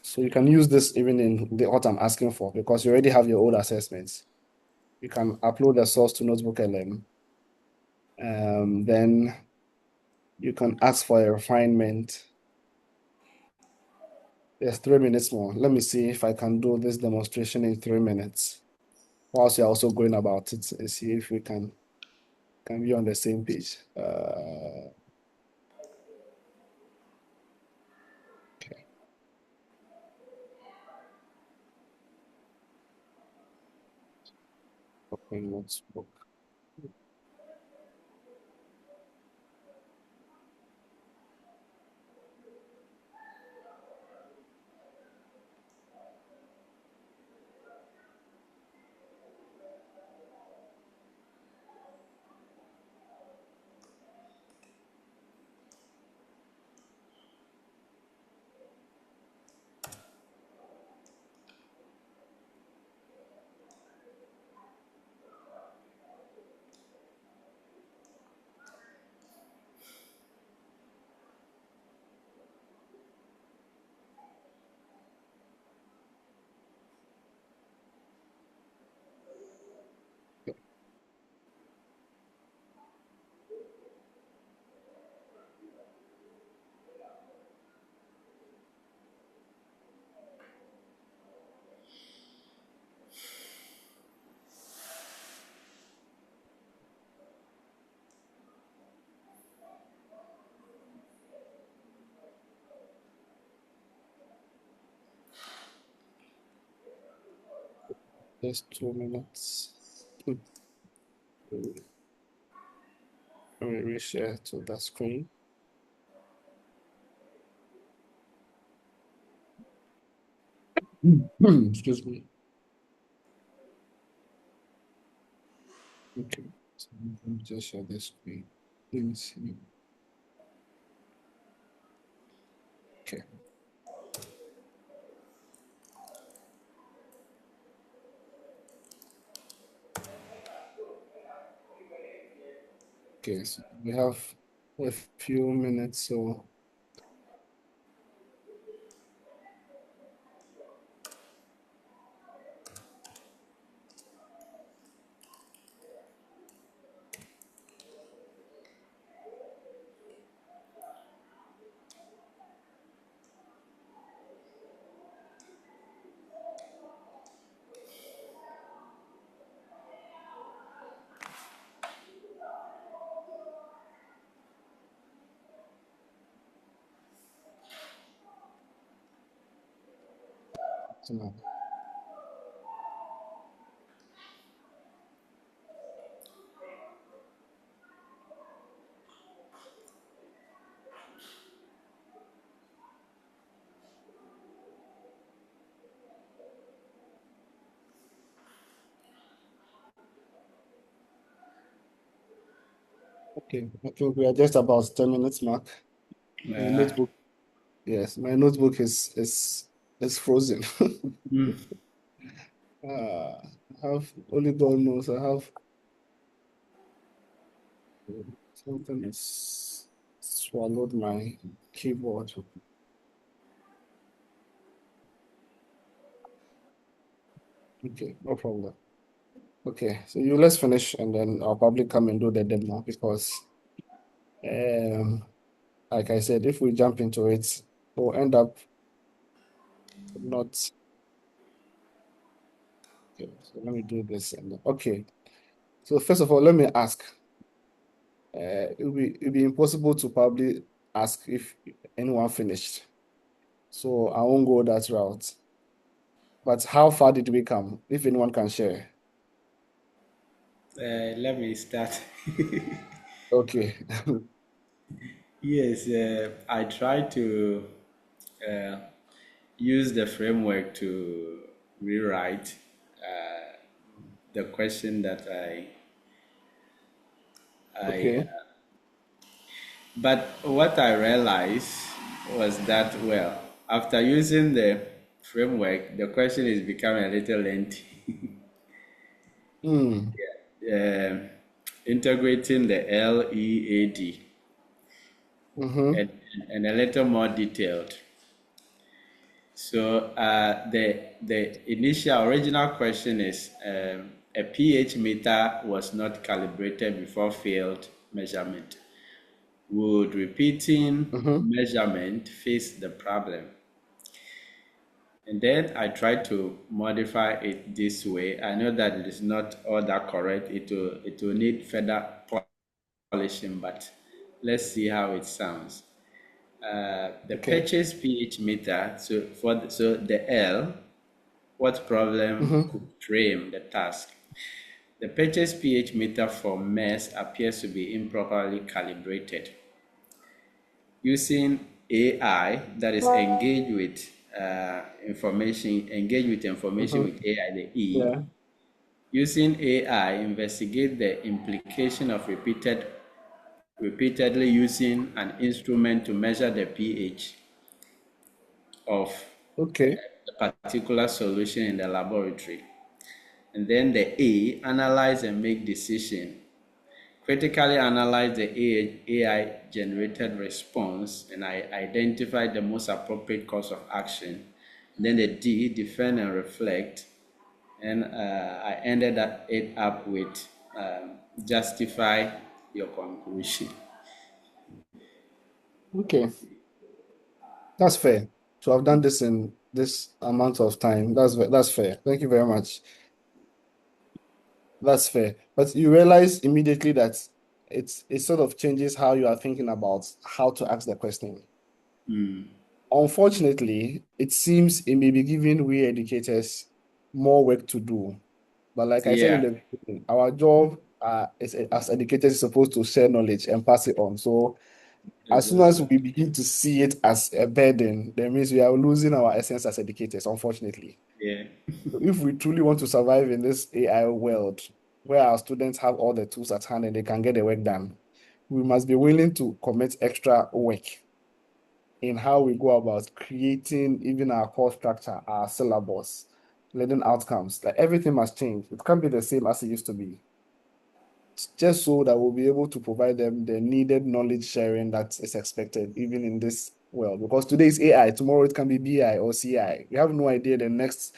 S3: So you can use this even in what I'm asking for because you already have your own assessments. You can upload the source to Notebook LM. Then you can ask for a refinement. There's 3 minutes more. Let me see if I can do this demonstration in 3 minutes. Whilst you're also going about it and see if we can be on the same page. Okay. Open notebook. Just 2 minutes. Let me reshare to the screen. Excuse me. Okay, so let me just share the screen. Let me see. Okay. Okay, so we have a few minutes, so no. Okay, I think we are just about 10 minutes mark. My
S2: Yeah.
S3: notebook, yes, my notebook is frozen.
S2: Mm.
S3: I have only God knows. I have something is swallowed my keyboard. Okay, no problem. Okay, so you let's finish and then I'll probably come and do the demo because like I said, if we jump into it, we'll end up not okay. So let me do this and okay. So first of all, let me ask. It'd be impossible to probably ask if anyone finished. So I won't go that route. But how far did we come? If anyone can share.
S2: Let me start.
S3: Okay.
S2: Yes, I try to uh, use the framework to rewrite the question that I
S3: Okay.
S2: but what I realized was that, well, after using the framework, the question is becoming a little lengthy.
S3: Hmm.
S2: uh, Integrating the LEAD
S3: Mm-hmm.
S2: and, and a little more detailed. So the initial original question is a pH meter was not calibrated before failed measurement. Would repeating
S3: Mm-hmm.
S2: measurement fix the problem? And then I try to modify it this way. I know that it is not all that correct. It will need further polishing, but let's see how it sounds. The
S3: Okay.
S2: purchase pH meter. So the L, what problem
S3: Mm-hmm.
S2: could frame the task? The purchase pH meter for MES appears to be improperly calibrated. Using AI, that is engage with information
S3: Mm-hmm.
S2: with AI, the E.
S3: Yeah.
S2: Using AI, investigate the implication of repeatedly using an instrument to measure the pH of
S3: Okay.
S2: a particular solution in the laboratory. And then the A, analyze and make decision. Critically analyze the AI generated response and I identify the most appropriate course of action. And then the D, defend and reflect. And I ended it up with justify your conclusion.
S3: Okay. That's fair. So I've done this in this amount of time. That's fair. Thank you very much. That's fair. But you realize immediately that it sort of changes how you are thinking about how to ask the question.
S2: Mm.
S3: Unfortunately, it seems it may be giving we educators more work to do. But like I said in
S2: Yeah.
S3: the beginning, our job as educators is supposed to share knowledge and pass it on. So as soon as
S2: Exactly.
S3: we begin to see it as a burden, that means we are losing our essence as educators, unfortunately.
S2: Yeah.
S3: If we truly want to survive in this AI world where our students have all the tools at hand and they can get the work done, we must be willing to commit extra work in how we go about creating even our course structure, our syllabus, learning outcomes. Like everything must change. It can't be the same as it used to be. Just so that we'll be able to provide them the needed knowledge sharing that is expected, even in this world. Because today is AI, tomorrow it can be BI or CI. We have no idea the next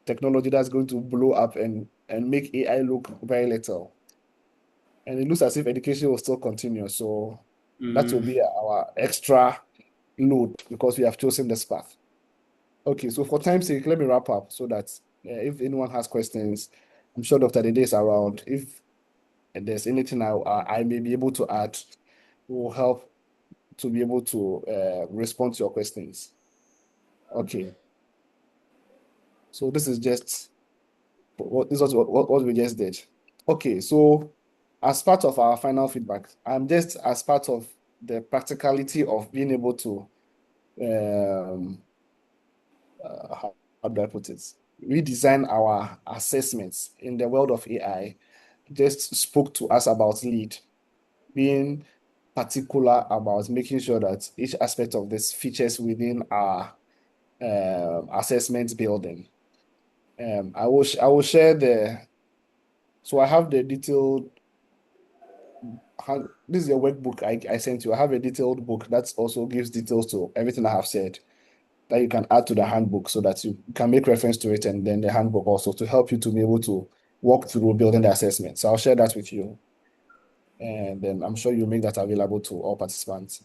S3: technology that's going to blow up and make AI look very little. And it looks as if education will still continue. So that will
S2: Mm.
S3: be our extra load because we have chosen this path. Okay, so for time's sake, let me wrap up so that if anyone has questions, I'm sure Dr. Dede is around. If there's anything I may be able to add, will help to be able to respond to your questions. Okay, so this is just what we just did. Okay, so as part of our final feedback, I'm just as part of the practicality of being able to how do I put it? Redesign our assessments in the world of AI. Just spoke to us about lead, being particular about making sure that each aspect of this features within our assessment building. I will share so I have the detailed this is a workbook I sent you. I have a detailed book that also gives details to everything I have said that you can add to the handbook so that you can make reference to it and then the handbook also to help you to be able to walk through building the assessment. So I'll share that with you. And then I'm sure you'll make that available to all participants.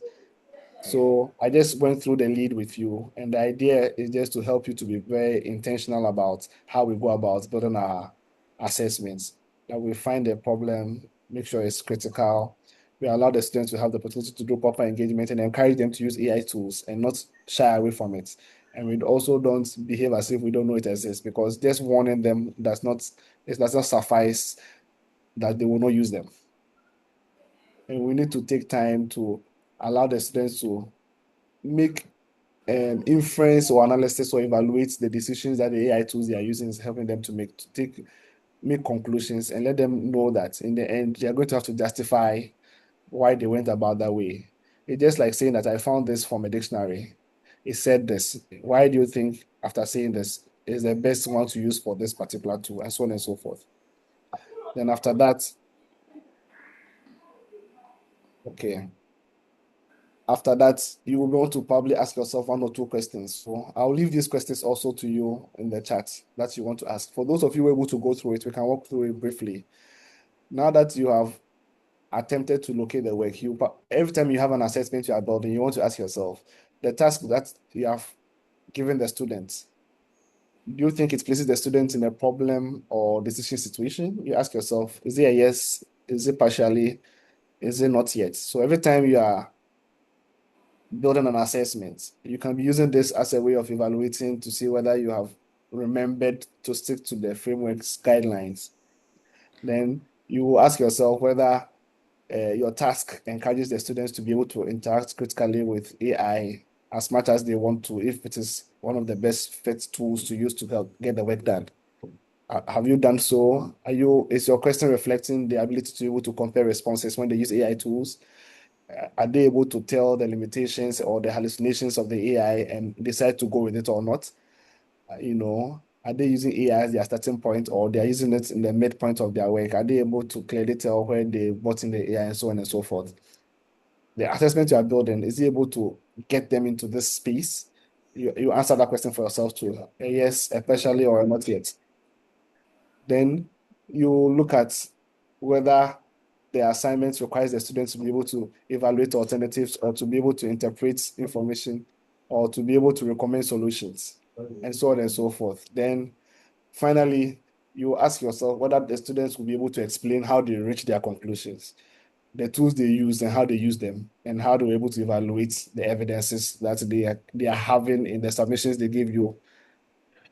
S3: So I just went through the lead with you, and the idea is just to help you to be very intentional about how we go about building our assessments. That we find a problem, make sure it's critical. We allow the students to have the opportunity to do proper engagement and encourage them to use AI tools and not shy away from it. And we also don't behave as if we don't know it exists because just warning them it does not suffice that they will not use them. And we need to take time to allow the students to make inference or analysis or evaluate the decisions that the AI tools they are using is helping them to make conclusions and let them know that in the end they are going to have to justify why they went about that way. It's just like saying that I found this from a dictionary. It said this. Why do you think after saying this is the best one to use for this particular tool and so on and so forth? Then after that, okay. After that, you will want to probably ask yourself one or two questions. So I'll leave these questions also to you in the chat that you want to ask. For those of you who are able to go through it, we can walk through it briefly. Now that you have attempted to locate the work, every time you have an assessment you are building, you want to ask yourself, the task that you have given the students, do you think it places the student in a problem or decision situation? You ask yourself, is it a yes? Is it partially? Is it not yet? So every time you are building an assessment. You can be using this as a way of evaluating to see whether you have remembered to stick to the framework's guidelines. Then you will ask yourself whether your task encourages the students to be able to interact critically with AI as much as they want to, if it is one of the best fit tools to use to help get the work done. Have you done so? Is your question reflecting the ability to be able to compare responses when they use AI tools? Are they able to tell the limitations or the hallucinations of the AI and decide to go with it or not? Are they using AI as their starting point or they're using it in the midpoint of their work? Are they able to clearly tell where they brought in the AI and so on and so forth? The assessment you are building, is it able to get them into this space? You answer that question for yourself too. A yes, especially or a not yet. Then you look at whether the assignment requires the students to be able to evaluate alternatives or to be able to interpret information or to be able to recommend solutions and so on and so forth. Then finally, you ask yourself whether the students will be able to explain how they reach their conclusions, the tools they use and how they use them, and how they're able to evaluate the evidences that they are having in the submissions they give you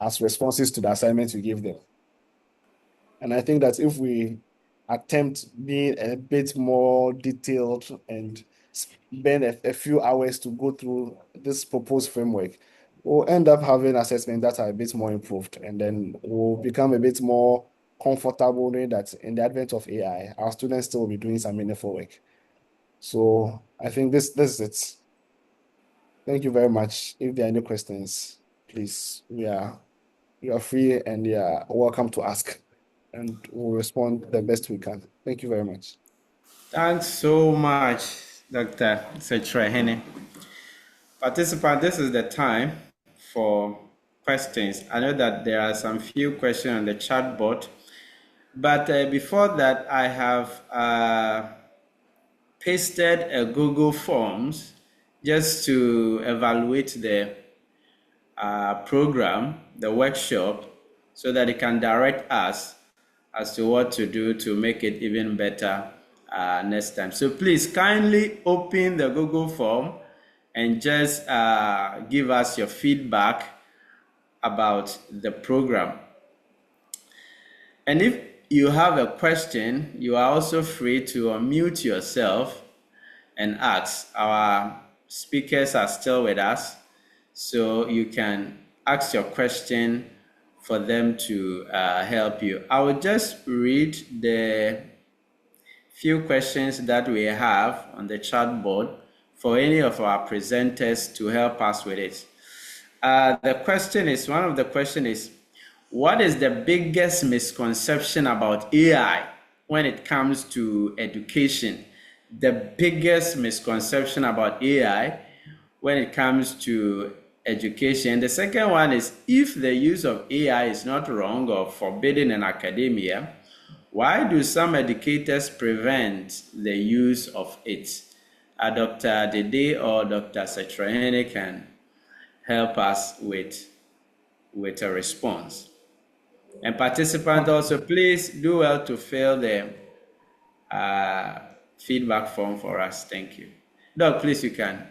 S3: as responses to the assignments you give them. And I think that if we attempt being a bit more detailed and spend a few hours to go through this proposed framework, we'll end up having assessments that are a bit more improved, and then we'll become a bit more comfortable knowing that in the advent of AI, our students still will be doing some meaningful work. So I think this is it. Thank you very much. If there are any questions, please, you are free and you are welcome to ask, and we'll respond the best we can. Thank you very much.
S2: Thanks so much, Dr. Setrehene. Participant, this is the time for questions. I know that there are some few questions on the chat board, but before that, I have pasted a Google Forms just to evaluate the program, the workshop, so that it can direct us as to what to do to make it even better next time. So please kindly open the Google form and just give us your feedback about the program. And if you have a question, you are also free to unmute yourself and ask. Our speakers are still with us, so you can ask your question for them to help you. I will just read the few questions that we have on the chat board for any of our presenters to help us with it. One of the question is, what is the biggest misconception about AI when it comes to education? The biggest misconception about AI when it comes to education. The second one is, if the use of AI is not wrong or forbidden in academia, why do some educators prevent the use of it? Dr. Dede or Dr. Setrehene can help us with a response. And participants also, please do well to fill the feedback form for us. Thank you. Doc, please, you can.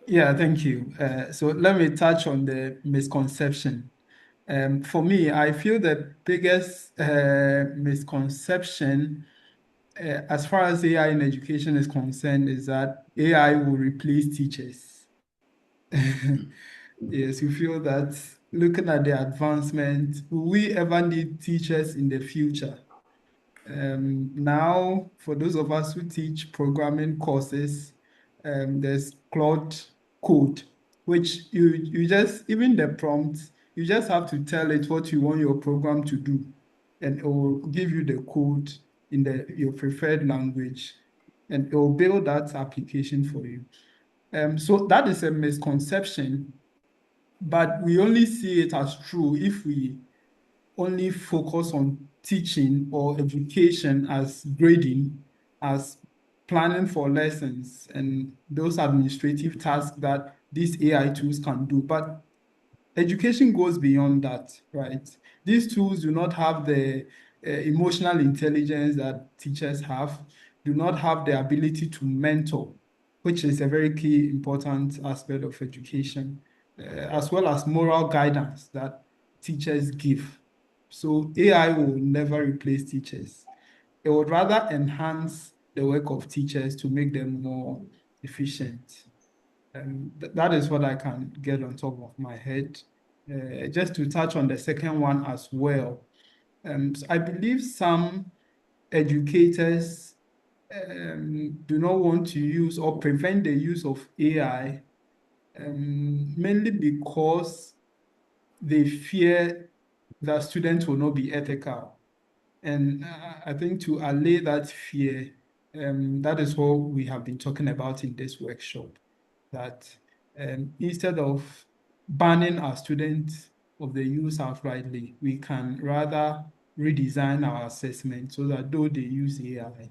S1: Yeah, thank you. So let me touch on the misconception. For me, I feel the biggest misconception as far as AI in education is concerned is that AI will replace teachers. Yes, we feel that looking at the advancement, will we ever need teachers in the future? Now, for those of us who teach programming courses, there's Claude Code, which you just, even the prompt, you just have to tell it what you want your program to do, and it will give you the code in your preferred language, and it will build that application for you. So that is a misconception, but we only see it as true if we only focus on teaching or education as grading, as planning for lessons, and those administrative tasks that these AI tools can do. But education goes beyond that, right? These tools do not have the emotional intelligence that teachers have, do not have the ability to mentor, which is a very key important aspect of education, as well as moral guidance that teachers give. So AI will never replace teachers. It would rather enhance the work of teachers to make them more efficient. That is what I can get on top of my head. Just to touch on the second one as well, so I believe some educators do not want to use or prevent the use of AI, mainly because they fear that students will not be ethical. And I think to allay that fear, that is what we have been talking about in this workshop, that instead of banning our students of the use outrightly, we can rather redesign our assessment so that though they use AI,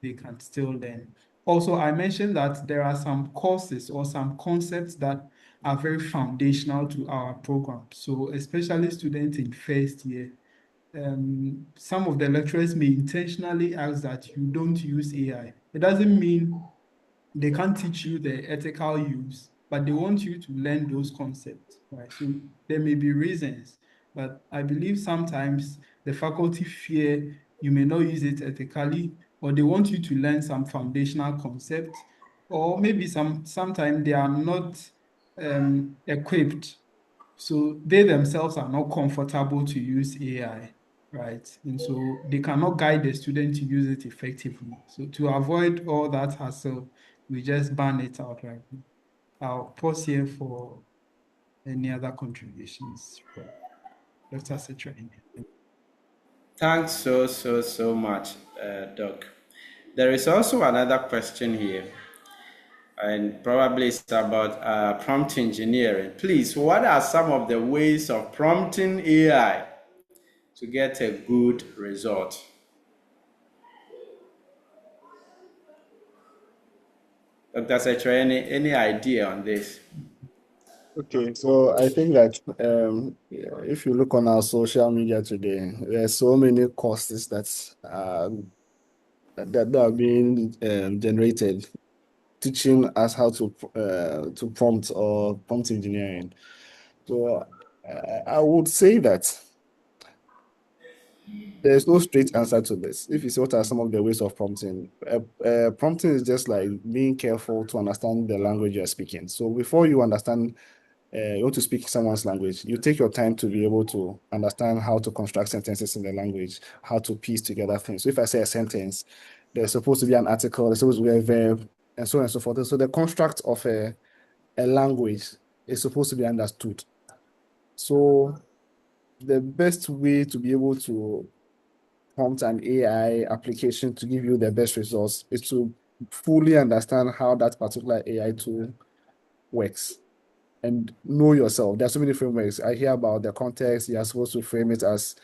S1: they can still learn. Also, I mentioned that there are some courses or some concepts that are very foundational to our program. So especially students in first year, some of the lecturers may intentionally ask that you don't use AI. It doesn't mean they can't teach you the ethical use, but they want you to learn those concepts, right? So there may be reasons But I believe sometimes the faculty fear you may not use it ethically, or they want you to learn some foundational concept, or maybe sometimes they are not equipped. So they themselves are not comfortable to use AI, right? And so they cannot guide the student to use it effectively. So to avoid all that hassle, we just ban it outright. I'll pause here for any other contributions from Dr. Citrine.
S2: Thanks so much, Doc. There is also another question here, and probably it's about prompt engineering. Please, what are some of the ways of prompting AI to get a good result? Dr. Setra, any idea on this?
S3: Okay, so I think that if you look on our social media today, there are so many courses that are being generated, teaching us how to prompt or prompt engineering. So I would say that there's no straight answer to this. If you say what are some of the ways of prompting, prompting is just like being careful to understand the language you're speaking. So before you understand, you want to speak someone's language, you take your time to be able to understand how to construct sentences in the language, how to piece together things. So if I say a sentence, there's supposed to be an article, there's supposed to be a verb, and so on and so forth. So the construct of a language is supposed to be understood. So the best way to be able to prompt an AI application to give you the best results is to fully understand how that particular AI tool works and know yourself. There are so many frameworks. I hear about the context. You're supposed to frame it as,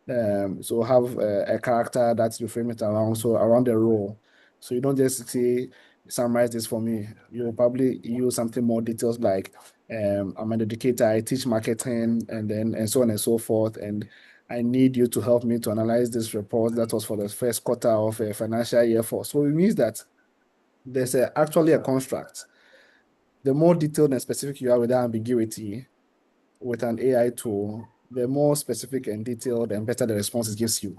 S3: so have a character that you frame it around, so around the role. So you don't just say, summarize this for me. You'll probably use something more details like, I'm an educator, I teach marketing, and so on and so forth. And I need you to help me to analyze this report that was for the first quarter of a financial year for. So it means that there's actually a construct. The more detailed and specific you are with that ambiguity with an AI tool, the more specific and detailed and better the response it gives you.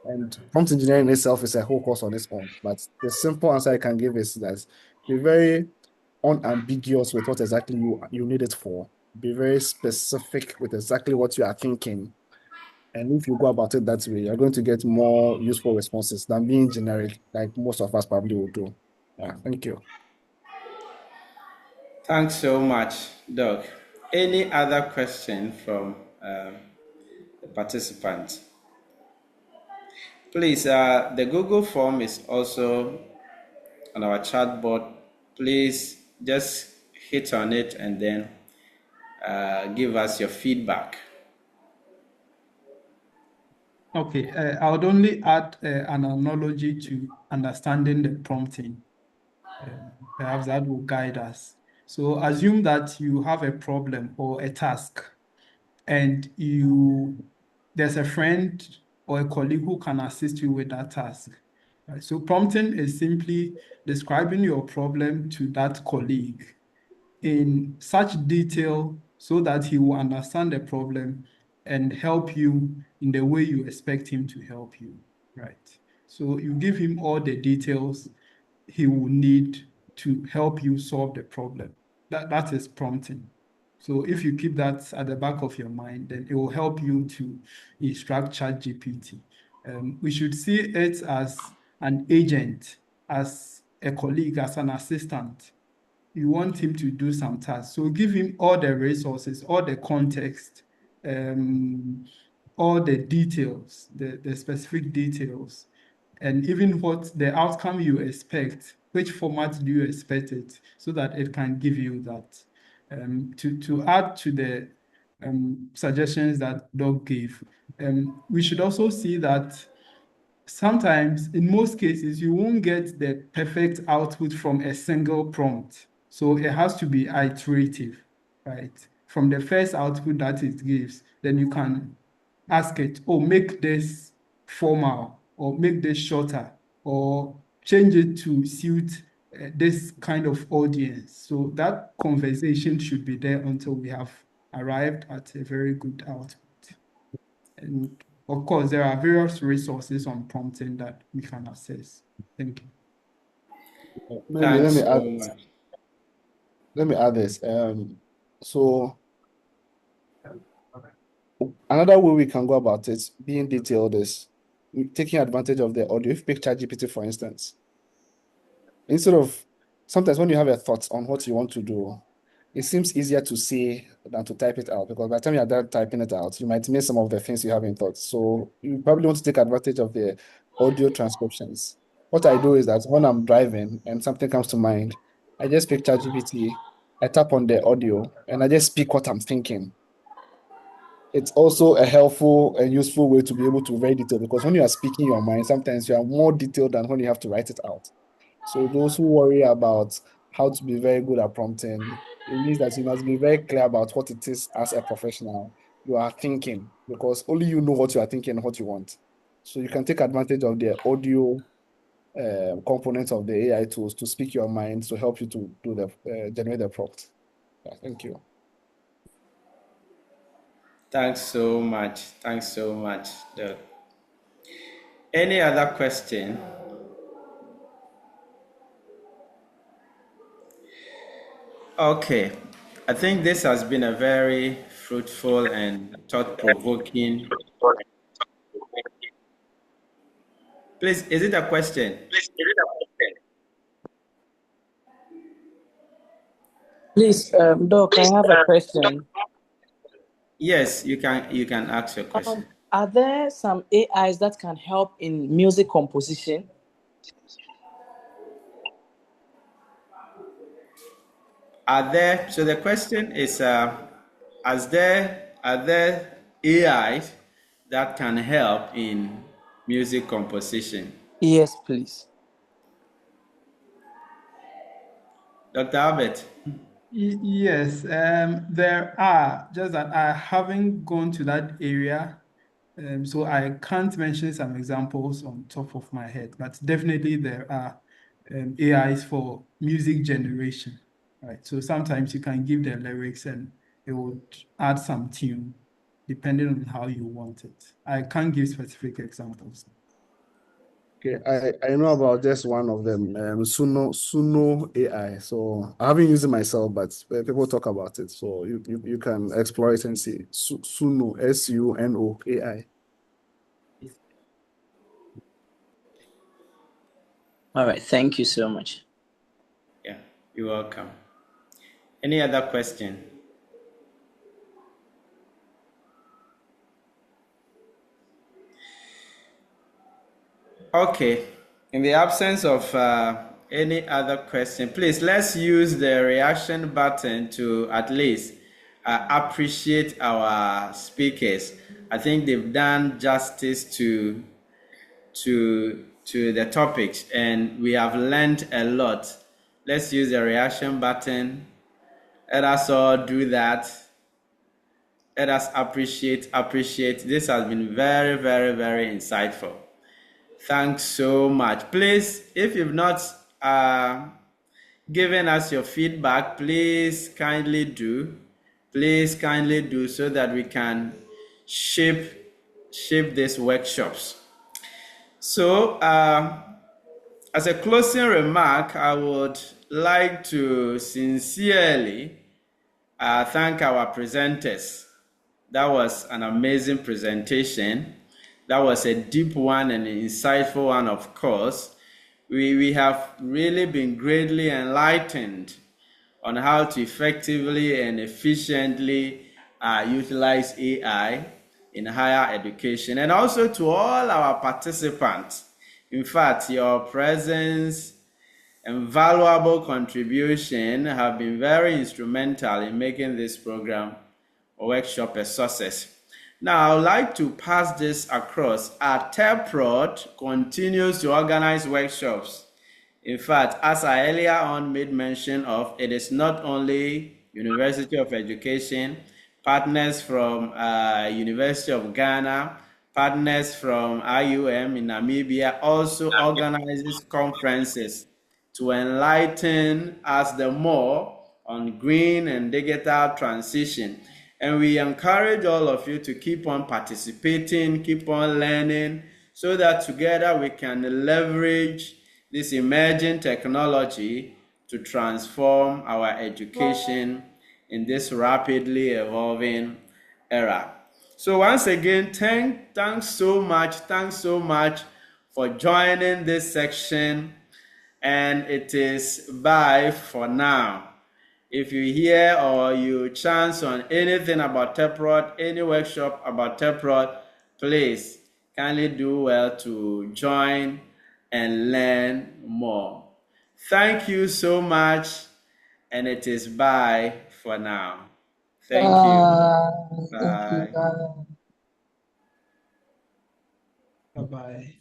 S3: And prompt engineering itself is a whole course on its own. But the simple answer I can give is that be very unambiguous with what exactly you need it for. Be very specific with exactly what you are thinking. And if you go about it that way, you're going to get more useful responses than being generic, like most of us probably will do. Yeah, thank you.
S2: Thanks so much, Doc. Any other question from the participants? Please, the Google form is also on our chat board. Please just hit on it and then give us your feedback.
S1: Okay, I would only add an analogy to understanding the prompting. Perhaps that will guide us. So assume that you have a problem or a task, and there's a friend or a colleague who can assist you with that task. Right? So prompting is simply describing your problem to that colleague in such detail so that he will understand the problem and help you in the way you expect him to help you, right? So you give him all the details he will need to help you solve the problem. That is prompting. So if you keep that at the back of your mind, then it will help you to instruct ChatGPT. We should see it as an agent, as a colleague, as an assistant. You want him to do some tasks. So give him all the resources, all the context, um, all the details, the specific details, and even what the outcome you expect, which format do you expect it, so that it can give you that. To add to the suggestions that Doug gave, we should also see that sometimes, in most cases, you won't get the perfect output from a single prompt. So it has to be iterative, right? From the first output that it gives, then you can ask it, oh, make this formal, or make this shorter, or change it to suit this kind of audience. So that conversation should be there until we have arrived at a very good output. And of course, there are various resources on prompting that we can access. Thank you.
S3: Maybe
S2: Thanks so much.
S3: let me add this. So another way we can go about it, being detailed, is taking advantage of the audio. If you pick ChatGPT, for instance, instead of sometimes when you have a thought on what you want to do, it seems easier to say than to type it out, because by the time you're done typing it out, you might miss some of the things you have in thought. So you probably want to take advantage of the audio transcriptions. What I do is that when I'm driving and something comes to mind, I just pick ChatGPT, I tap on the audio, and I just speak what I'm thinking. It's also a helpful and useful way to be able to very detail, because when you are speaking your mind, sometimes you are more detailed than when you have to write it out. So those who worry about how to be very good at prompting, it means that you must be very clear about what it is as a professional you are thinking, because only you know what you are thinking and what you want. So you can take advantage of the audio components of the AI tools to speak your mind to help you to do the generate the prompt. Yeah, thank you.
S2: Thanks so much. Thanks so much, Doc. Any other question? Okay. I think this has been a very fruitful and thought-provoking. Please, is it a question?
S4: Please, Doc, I have a question.
S2: Yes, you can ask your question.
S4: Are there some AIs that can help in music composition?
S2: So the question is, are there AIs that can help in music composition?
S4: Yes, please.
S2: Dr. Albert?
S1: Yes, there are, just that I haven't gone to that area, so I can't mention some examples on top of my head, but definitely there are AIs for music generation, right? So sometimes you can give the lyrics and it would add some tune depending on how you want it. I can't give specific examples.
S3: Okay, I know about just one of them, Suno AI. So I haven't used it myself, but people talk about it. So you can explore it and see. Suno, Suno AI.
S4: All right. Thank you so much.
S2: Yeah, you're welcome. Any other question? Okay. In the absence of any other question, please let's use the reaction button to at least appreciate our speakers. I think they've done justice to the topics, and we have learned a lot. Let's use the reaction button. Let us all do that. Let us appreciate. This has been very, very, very insightful. Thanks so much. Please, if you've not given us your feedback, please kindly do. Please kindly do, so that we can shape these workshops. So, as a closing remark, I would like to sincerely thank our presenters. That was an amazing presentation. That was a deep one and an insightful one, of course. We have really been greatly enlightened on how to effectively and efficiently utilize AI in higher education, and also to all our participants. In fact, your presence and valuable contribution have been very instrumental in making this program or workshop a success. Now, I would like to pass this across. Our TeProD continues to organize workshops. In fact, as I earlier on made mention of, it is not only University of Education, partners from University of Ghana, partners from IUM in Namibia also organizes conferences to enlighten us the more on green and digital transition. And we encourage all of you to keep on participating, keep on learning, so that together we can leverage this emerging technology to transform our education in this rapidly evolving era. So once again, thanks so much for joining this section, and it is bye for now. If you hear or you chance on anything about TeProD, any workshop about TeProD, please kindly do well to join and learn more. Thank you so much, and it is bye for now. Thank you.
S4: Thank you.
S2: Bye.
S4: Bye.
S1: Bye-bye.